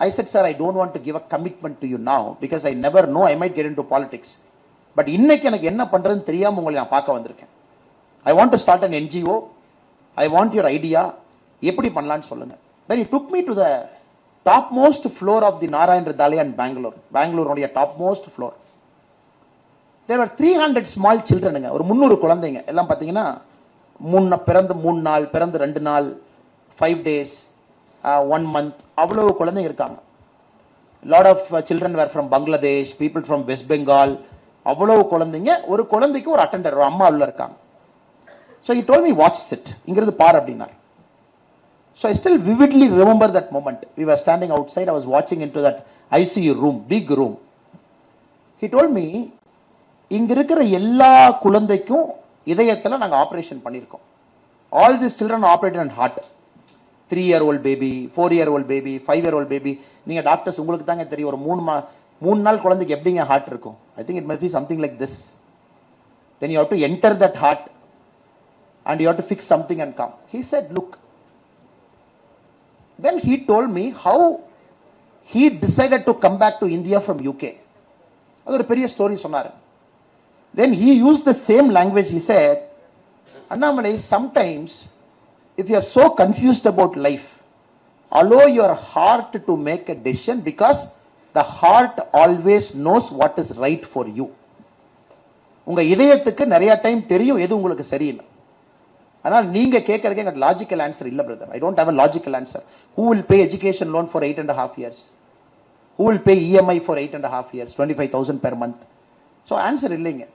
A: I said, sir, I don't want to give a commitment to you now because I never know, I might get into politics. But இன்னைக்கு எனக்கு என்ன பண்றதுன்னு தெரியாம உங்களை நான் பார்க்க வந்திருக்கேன். I want to start an NGO. I want your idea. எப்படி பண்ணலாம்னு சொல்லுங்க. Then he took me to the topmost floor of the Narayan Hridayalaya in Bangalore. Bangalore உடைய topmost floor. There were 300 small children. ஒரு 300 குழந்தைங்க. எல்லாம் பாத்தீங்கன்னா பிறந்து 3 நாள், பிறந்து 2 நாள், 5 days, 1 month, அவ்வளவு குழந்தைங்க இருக்காங்க. Lot of children were from Bangladesh, people from West Bengal, அவ்வளவு குழந்தைங்க. ஒரு குழந்தைக்கு ஒரு அட்டெண்டர், ஒரு அம்மா உள்ள இருக்காங்க. So he told me, watch it. இங்கிருந்து பார் அப்படின்னார். So I still vividly remember that moment. We were standing outside, I was watching into that ICU room, big room. He told me, இங்க இருக்கிற எல்லா குழந்தைக்கும் இதயத்துல நாங்க ஆபரேஷன் பண்ணிருக்கோம். All these children operated on heart. 3-year-old baby, 4-year-old baby, 5-year-old baby. நீங்க doctors உங்களுக்கு தாங்க தெரியும், ஒரு 3 நாள் குழந்தைக்கு எப்படிங்க ஹார்ட் இருக்கும்? I think it must be something like this. Then you have to enter that heart and you have to fix something and come. He said, look. Then he told me how he decided to come back to India from UK. அது ஒரு பெரிய story சொன்னாரு. Then he used the same language. He said, Annamalai, sometimes if you are so confused about life, allow your heart to make a decision because the heart always knows what is right for you. உங்க இதயத்துக்கு நிறைய time தெரியும் எது உங்களுக்கு சரியில்லை. ஆனால் நீங்க கேட்கறதுக்கு எனக்கு லாஜிக்கல் ஆன்சர் இல்ல brother. I don't have a logical answer. Who will pay education loan for 8.5 years? Who will pay EMI for 8.5 years? 25,000 per month. So answer இல்லைங்க.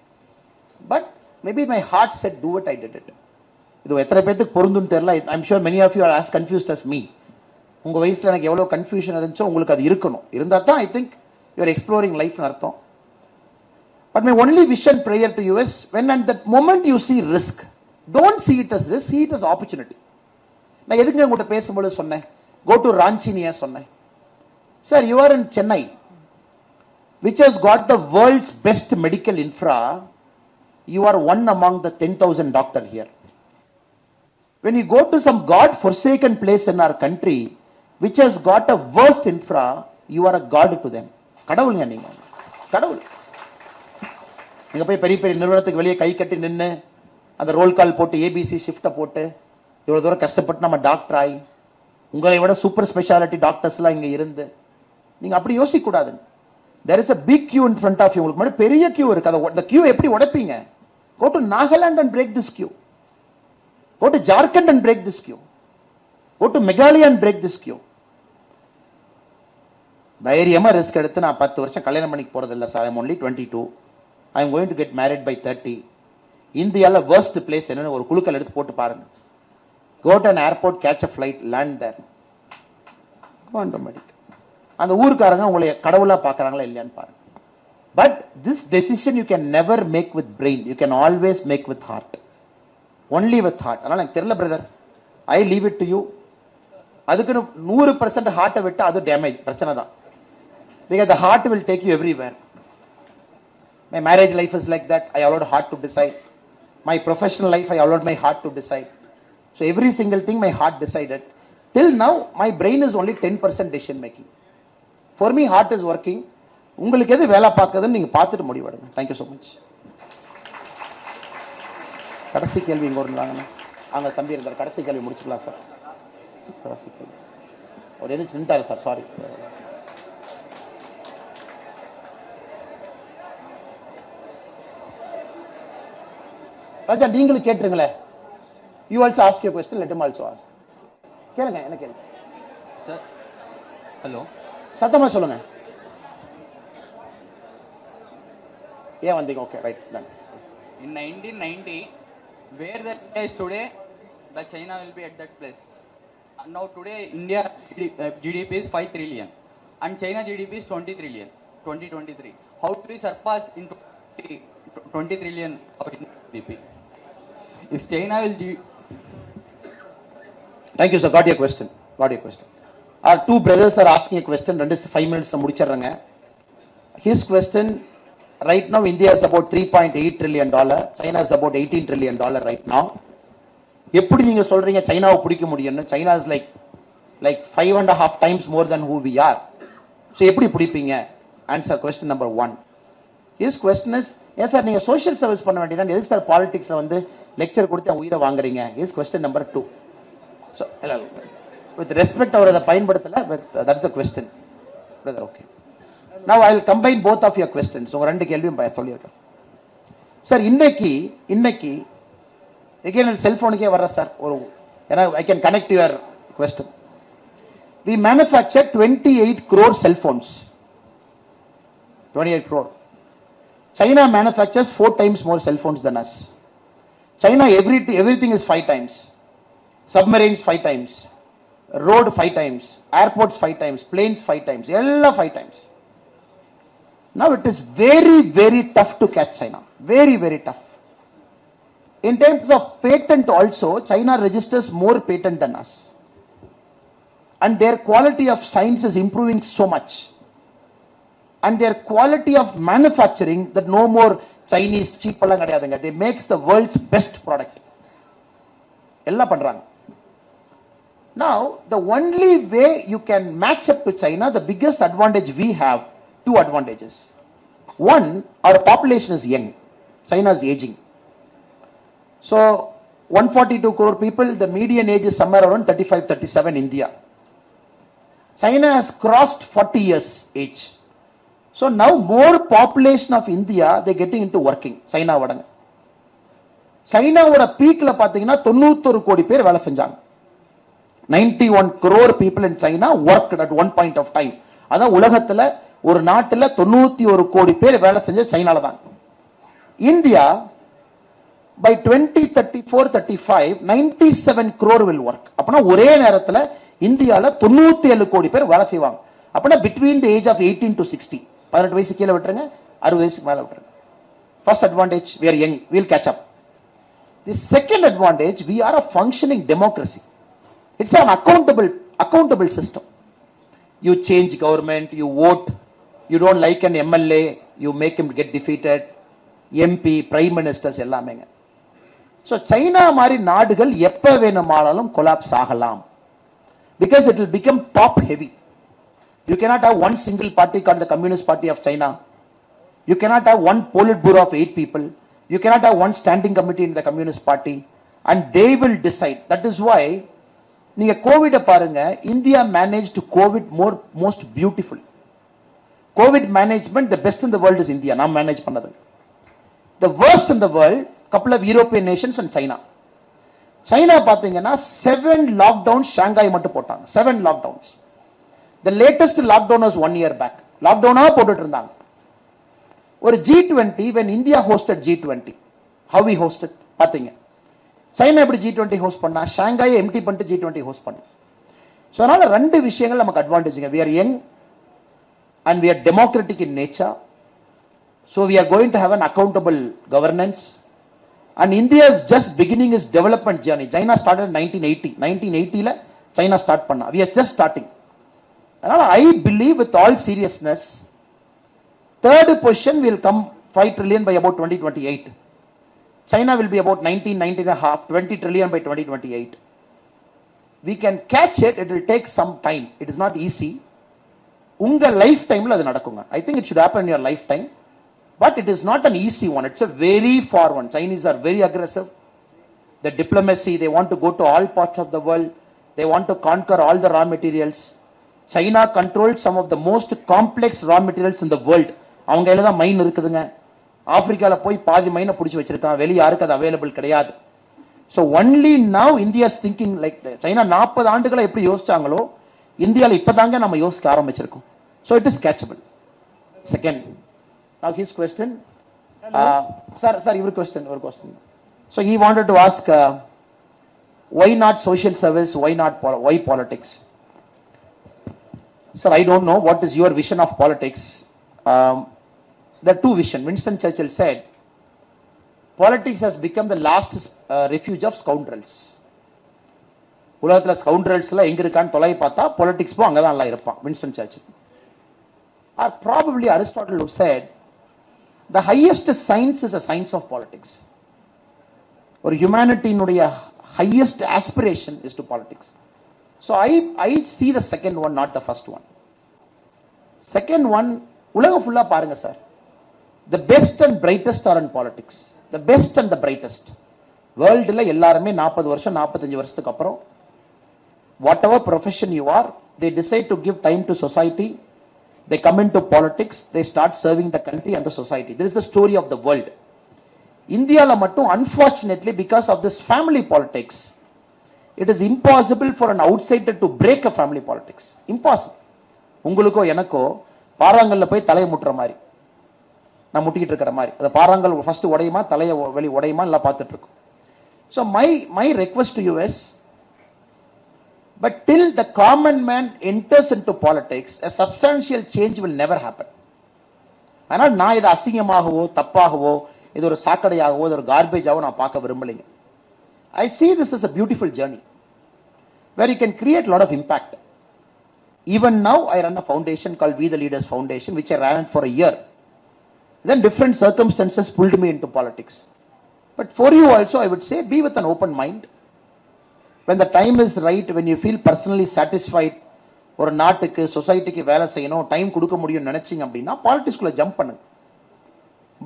A: But maybe my heart said do it, I did it. இது எத்தனை பேருக்கு பொருந்தும் தெரியல. I'm sure many of you are as confused as me. உங்க வயசுல எனக்கு எவ்வளவு கன்ஃபியூஷன் இருந்துச்சோ உங்களுக்கு அது இருக்கணும். இருந்தா தான் I think you are exploring லைஃப்னு அர்த்தம். But my only wish and prayer to you is when at that moment you see risk, don't see it as risk, see it as opportunity. நான் எதுக்கு உங்கள்கிட்ட பேசும்போது சொன்னேன் go to Ranchi நீ சொன்னேன். Sir, you are in Chennai, which has got the world's best medical infra. You are one among the 10,000 doctor here. When you go to some God-forsaken place in our country, which has got a worst infra, you are a god to them. கடவுளுங்க நீங்க, கடவுள். நீங்க போய் பெரிய பெரிய நிறுவனத்துக்கு வெளியே கை கட்டி நின்று அந்த ரோல் கால் போட்டு ஏபிசி ஷிஃப்ட போட்டு இவ்வளவு தூரம் கஷ்டப்பட்டு நம்ம டாக்டர் ஆகி உங்களை விட சூப்பர் ஸ்பெஷாலிட்டி டாக்டர்ஸ் எல்லாம் இங்க இருந்து நீங்க அப்படி யோசிக்க கூடாது. there is a big queue in front of you. உங்களுக்கு முன்னாடி பெரிய queue இருக்கு. அந்த queue எப்படி உடைப்பீங்க? go to Nagaland and break this queue. go to Jharkhand and break this queue. go to Meghalaya and break this queue. தைரியமா risk எடுத்து நான் 10 வருஷம் கல்யாணம் பண்ணிக்க போறது இல்ல sir. I'm only 22. I'm going to get married by 30. இந்தியால worst place என்னன்னு ஒரு குலுக்கல் எடுத்து போட்டு பாருங்க. go to an airport, catch a flight, land there. automatic. அந்த ஊர்க்காரங்க உங்களை கடவுளா பார்க்கறாங்களா இல்லையான்னு பாருங்க. But this decision you can never make with brain. You can always make with heart. Only with heart. அதனால எனக்கு தெரியல brother. I leave it to you. அதுக்கு 100% ஹார்ட்டை விட்டு அது டேமேஜ் பிரச்சனை தான். Because the heart will take you everywhere. My marriage life is like that. I allowed heart to decide. My professional life, I allowed my heart to decide. So every single thing my heart decided. Till now, my brain is only 10% decision making. For me, heart is working. உங்களுக்கு எது வேலை பார்க்குதுன்னு நீங்க பார்த்துட்டு முடிவெடுங்க. Thank you so much. கடைசி கேள்வி இங்க இருந்தாங்கண்ணா அங்க தம்பி இருந்தார். கடைசி கேள்வி முடிச்சுக்கலாம் சார். கடைசி கேள்வி ஒரு எது நின்ட்டாரு சார். சாரி. ராஜா நீங்களும் கேட்டுருங்களே. You also ask you question, let him also ask. கேளுங்க. என்ன கேள்வி
D: சார்? ஹலோ,
A: சத்தமா சொல்லுங்க. ஏன் வந்தீங்க? Okay, right, done.
D: In 1990, where the India is today, the China will be at that place. And now today, India GDP is 5 trillion, and China GDP is 20 trillion. 2023. How do we surpass in 20 trillion of GDP? If China will
A: Thank you, sir. Got your question. Got your question. Our two brothers are asking a question. 5 minutes முடிச்சிடுறேங்க. His question, right now India is about $3.8 trillion. China is about $18 trillion right now. எப்படி நீங்க சொல்றீங்க சைனாவை பிடிக்க முடியும்னு? China is like 5.5 times more than who we are. So எப்படி பிடிப்பீங்க? Answer question number 1. His question is, yes sir, நீங்க social service பண்ண வேண்டியதான், எதுக்கு சார் பாலிடிக்ஸ்ல வந்து லெக்சர் கொடுத்து உயிரை வாங்குறீங்க? His question number 2. So with respect அவர் அதை பயன்படுத்தல, but that's the question. Brother, okay. Now I will combine both of your questions. உங்க ரெண்டு கேள்வியும் சொல்லியிருக்கேன் சார். இன்னைக்கு again செல்போனுக்கே வர்ற சார் ஒரு ஏன்னா I can connect to your question. We manufacture 28 crore cell phones. 28 crore. China manufactures 4 times more cell phones than us. China everything is 5 times. Submarines 5 times. Road 5 times. Airports 5 times. Planes 5 times. Ella 5 times. Now it is very, very tough to catch China. Very, very tough. In terms of patent also, China registers more patent than us. And their quality of science is improving so much. And their quality of manufacturing, that no more Chinese cheap எல்லாம் கிடையாதுங்க. They makes the world's best product. எல்லாம் பண்றாங்க. Now, the only way you can match up to China, the biggest advantage we have, 2 advantages. One, our population is young. China is aging. So 142 crore people, the median age is somewhere around 35, 37 India. China has crossed 40 years age. So now more population of India, they're getting into working. China vadanga. China oda peak la pathina 91 கோடி பேர் வேலை செஞ்சாங்க. 91 crore people in China worked at one point of time. அதான் உலகத்துல ஒரு நாட்டுல 91 கோடி பேர் வேலை செஞ்ச சைனால தான். India by 2034-35 97 crore will work. அப்பனா ஒரே நேரத்துல இந்தியால 97 கோடி பேர் வேலை செய்வாங்க. அப்பனா between the age of 18 to 60, 18 வயசு கீழ விட்டுருங்க, 60 வயசுக்கு மேல விட்டுருங்க. First advantage, we are young, we'll catch up. The second advantage, we are a functioning democracy. It's an accountable system. You change government, you vote, you don't like an MLA, you make him get defeated, MP, prime ministers எல்லாமேங்க. So China மாதிரி நாடுகள் எப்ப வேணுமானாலும் collapse ஆகலாம். Because it will become top heavy. You cannot have one single party called the Communist Party of China. You cannot have one Politburo of 8 people. You cannot have one standing committee in the Communist Party. And they will decide. That is why நீங்க covid பாருங்க, India managed COVID most beautiful. COVID management, the best in the world is India. நாம் manage பண்ணது. The worst in the world, couple of European nations and China. China பாத்தீங்கன்னா 7 lockdowns Shanghai மட்டும் போட்டாங்க. 7 lockdowns. The latest lockdown was 1 year back. Lockdowna போட்டுட்டு இருந்தாங்க. ஒரு G20, when India hosted G20, how we hosted பாத்தீங்க. China எப்படி G20 host பண்ணா? Shanghai empty பண்ணிட்டு G20 ஹோஸ்ட் பண்ணா. சோ அதனால ரெண்டு விஷயங்கள் நமக்கு அட்வான்டேஜ்ங்க. We are young and we are democratic in nature. So we are going to have an accountable governance. And India is just beginning its development journey. China started in 1980. 1980 la China start பண்ணா. We are just starting. அதனால I believe with all seriousness, third position will come 5 trillion by about 2028. China will be about 19.5, 20 trillion by 2028. We can catch it. It will take some time. It is not easy. உங்க life டைம்ல அது நடக்குங்க. I think it should happen in your lifetime. But it is not an easy one. It's a very far one. Chinese are very aggressive. The diplomacy, they want to go to all parts of the world. They want to conquer all the raw materials. China controls some of the most complex raw materials in the world. அவங்க கையில தான் மைன் இருக்குதுங்க. ஆப்பிரிக்கால போய் பாதி மைனை பிடிச்சி வச்சிருக்கான். வெளிய யாருக்கு அது அவைலபிள் கிடையாது. So only now India is thinking like that. China 40 ஆண்டுகளா எப்படி யோசிச்சாங்களோ இந்தியால இப்பதாங்க நம்ம யோசிக்க ஆரம்பிச்சிருக்கோம். So it is catchable. Second, now his question. Sir, your question. So he wanted to ask, why not social service? Why politics? Sir, I don't know what is your vision of politics. There are two visions. Winston Churchill said, politics has become the last refuge of scoundrels. உலகத்துல ஸ்கவுண்டரல்ஸ்ல எங்க இருக்கான்னு தொலை பார்த்தா politics போ அங்கதான் எல்லாம் இருப்பான். Winston Churchill. Or probably Aristotle who said, the highest science is a science of politics. Or humanity nuடைய highest aspiration is to politics. So I see the second one, not the first one. Second one, உலகம் ஃபுல்லா பாருங்க sir. The best and brightest are in politics. The best and the brightest. வேர்ல்டுல எல்லாருமே 40 வருஷம் 45 வருஷத்துக்கு அப்புறம் whatever profession you are, they decide to give time to society. They come into politics. They start serving the country and the society. This is the story of the world. Indiaல மட்டும் unfortunately because of this family politics, it is impossible for an outsider to break a family politics. Impossible. உங்களுக்கோ எனக்கோ பாறாங்கல்ல போய் தலையை முட்டுற மாதிரி, நான் முட்டிக்கிட்டு இருக்கிற மாதிரி, அந்த பாறாங்கல் ஃபர்ஸ்ட் உடையுமா தலையை வெளி உடையுமா எல்லாம் பார்த்துட்டு இருக்கோம். So my request to you is, but till the common man enters into politics, a substantial change will never happen. ஆனால் நான் இது அசிங்கமாகவோ தப்பாகவோ இது ஒரு சாக்கடையாகவோ இது ஒரு கார்பேஜாவோ நான் பார்க்க விரும்பலைங்க. I see this as a beautiful journey where you can create a lot of impact. Even now I run a foundation called We the Leaders Foundation, which I ran for a year. Then different circumstances pulled me into politics. But for you also I would say, be with an open mind. When the time is right, when you feel personally satisfied, ஒரு நாட்டுக்கு சொசைட்டிக்கு வேலை செய்யணும் time கொடுக்க முடியும் நினைச்சீங்க அப்படின்னா பாலிடிக்ஸ்குள்ள jump பண்ணுங்க.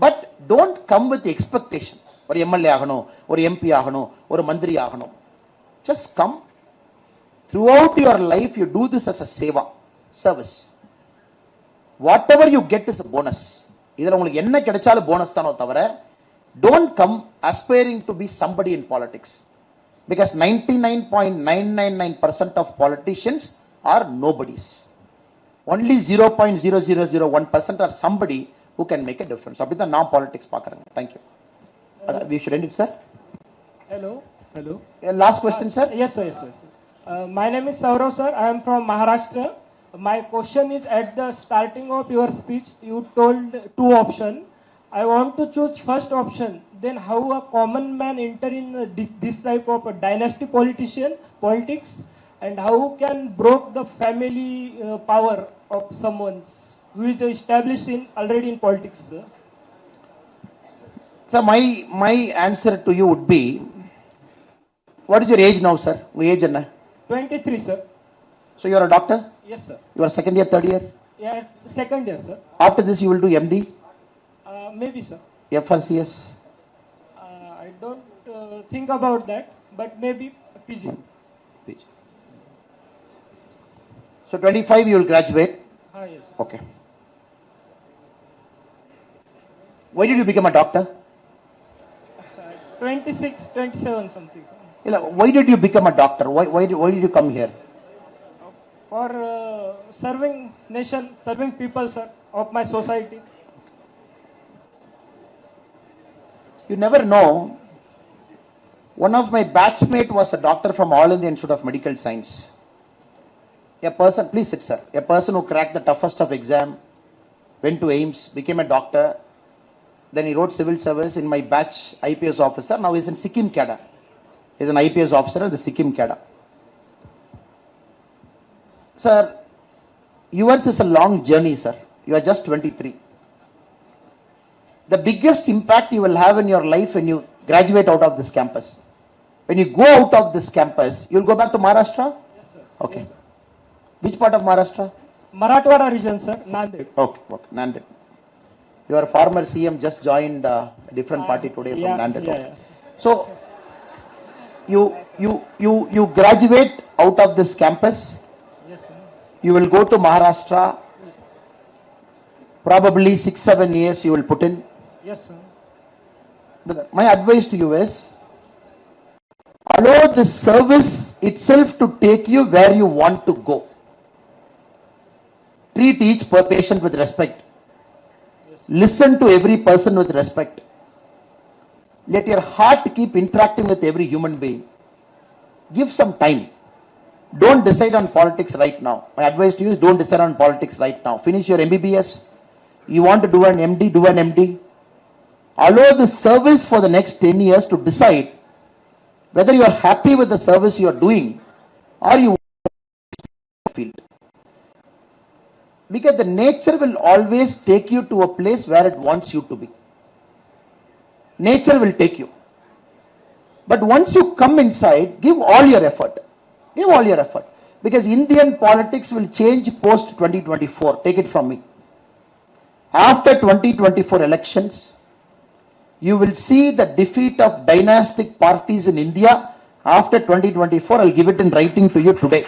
A: But don't come with expectation. ஒரு எம்எல்ஏ ஆகணும், ஒரு எம்பி ஆகணும், ஒரு மந்திரி ஆகணும். Just come. Throughout your life, you do this as a seva, service. Whatever you get is a bonus. இதுல உங்களுக்கு என்ன கிடைச்சாலும் போனஸ் தானோ தவிர, don't come aspiring to be somebody in politics. Because 99.999% of politicians are nobodies. Only 0.0001% are somebody who can make a difference. அப்படிதான் நான் politics பார்க்கறேன். Thank you. We should end it, sir.
E: Hello.
A: Last question, sir.
E: Yes, sir. My name is Saurav, sir. I am from Maharashtra. My question is, at the starting of your speech, you told two options. I want to choose first option. Then how a common man enter in this type of a dynasty politics, and how can broke the family power of someone who is established already in politics, sir?
A: So my answer to you would be, what is your age now, sir? Your age enna?
E: 23, sir.
A: So you are a doctor?
E: Yes, sir.
A: You are second year, third year?
E: Yeah, second year, sir.
A: After this you will do MD?
E: Maybe, sir.
A: FRCS?
E: I don't think about that, but maybe PG.
A: So 25 you will graduate?
E: Yes.
A: Okay. Why did you become a doctor?
E: 26, 27 something.
A: Why did you become a doctor? Why did you come here?
E: For serving nation, serving people, sir, of my society.
A: You never know. One of my batchmate was a doctor from All India Institute of Medical Science. A person, please sit, sir. A person who cracked the toughest of exam, went to AIMS, became a doctor. Then he wrote civil service in my batch, IPS officer. Now he's in Sikkim cadre. He's an IPS officer in the Sikkim cadre. Sir, yours is a long journey, sir. You are just 23. The biggest impact you will have in your life when you graduate out of this campus. When you go out of this campus, you will go back to Maharashtra?
E: Yes, sir.
A: Okay.
E: Yes, sir.
A: Which part of Maharashtra?
E: Marathwada region, sir, Nanded.
A: Okay, Nanded. Your former CM just joined a different party today from Nanded.
E: Yeah.
A: So, you graduate out of this campus.
E: Yes, sir.
A: You will go to Maharashtra. Probably 6-7 years you will put in.
E: Yes, sir.
A: My advice to you is, allow the service itself to take you where you want to go. Treat each patient with respect. Listen to every person with respect. Let your heart keep interacting with every human being. Give some time. Don't decide on politics right now. My advice to you is, don't decide on politics right now. Finish your MBBS. You want to do an MD, do an MD. Allow the service for the next 10 years to decide whether you are happy with the service you are doing or you feel. Because the nature will always take you to a place where it wants you to be. Nature will take you. But once you come inside, give all your effort. Give all your effort. Because Indian politics will change post 2024. Take it from me. After 2024 elections, you will see the defeat of dynastic parties in India. After 2024, I'll give it in writing to you today.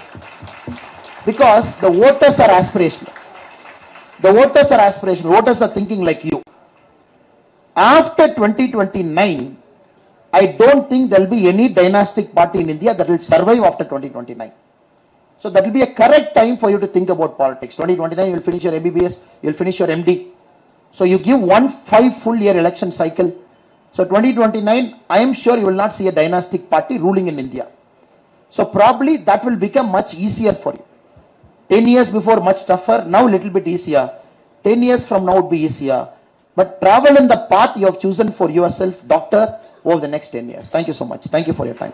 A: Because the voters are aspirational. The voters are aspirational. Voters are thinking like you. After 2029, I don't think there will be any dynastic party in India that will survive after 2029. So that will be a correct time for you to think about politics. 2029, you will finish your MBBS, you will finish your MD. So you give 5 full year election cycle. So 2029, I am sure you will not see a dynastic party ruling in India. So probably that will become much easier for you. 10 years before much tougher, now a little bit easier. 10 years from now would be easier. But travel in the path you have chosen for yourself, doctor, over the next 10 years. Thank you so much. Thank you for your time.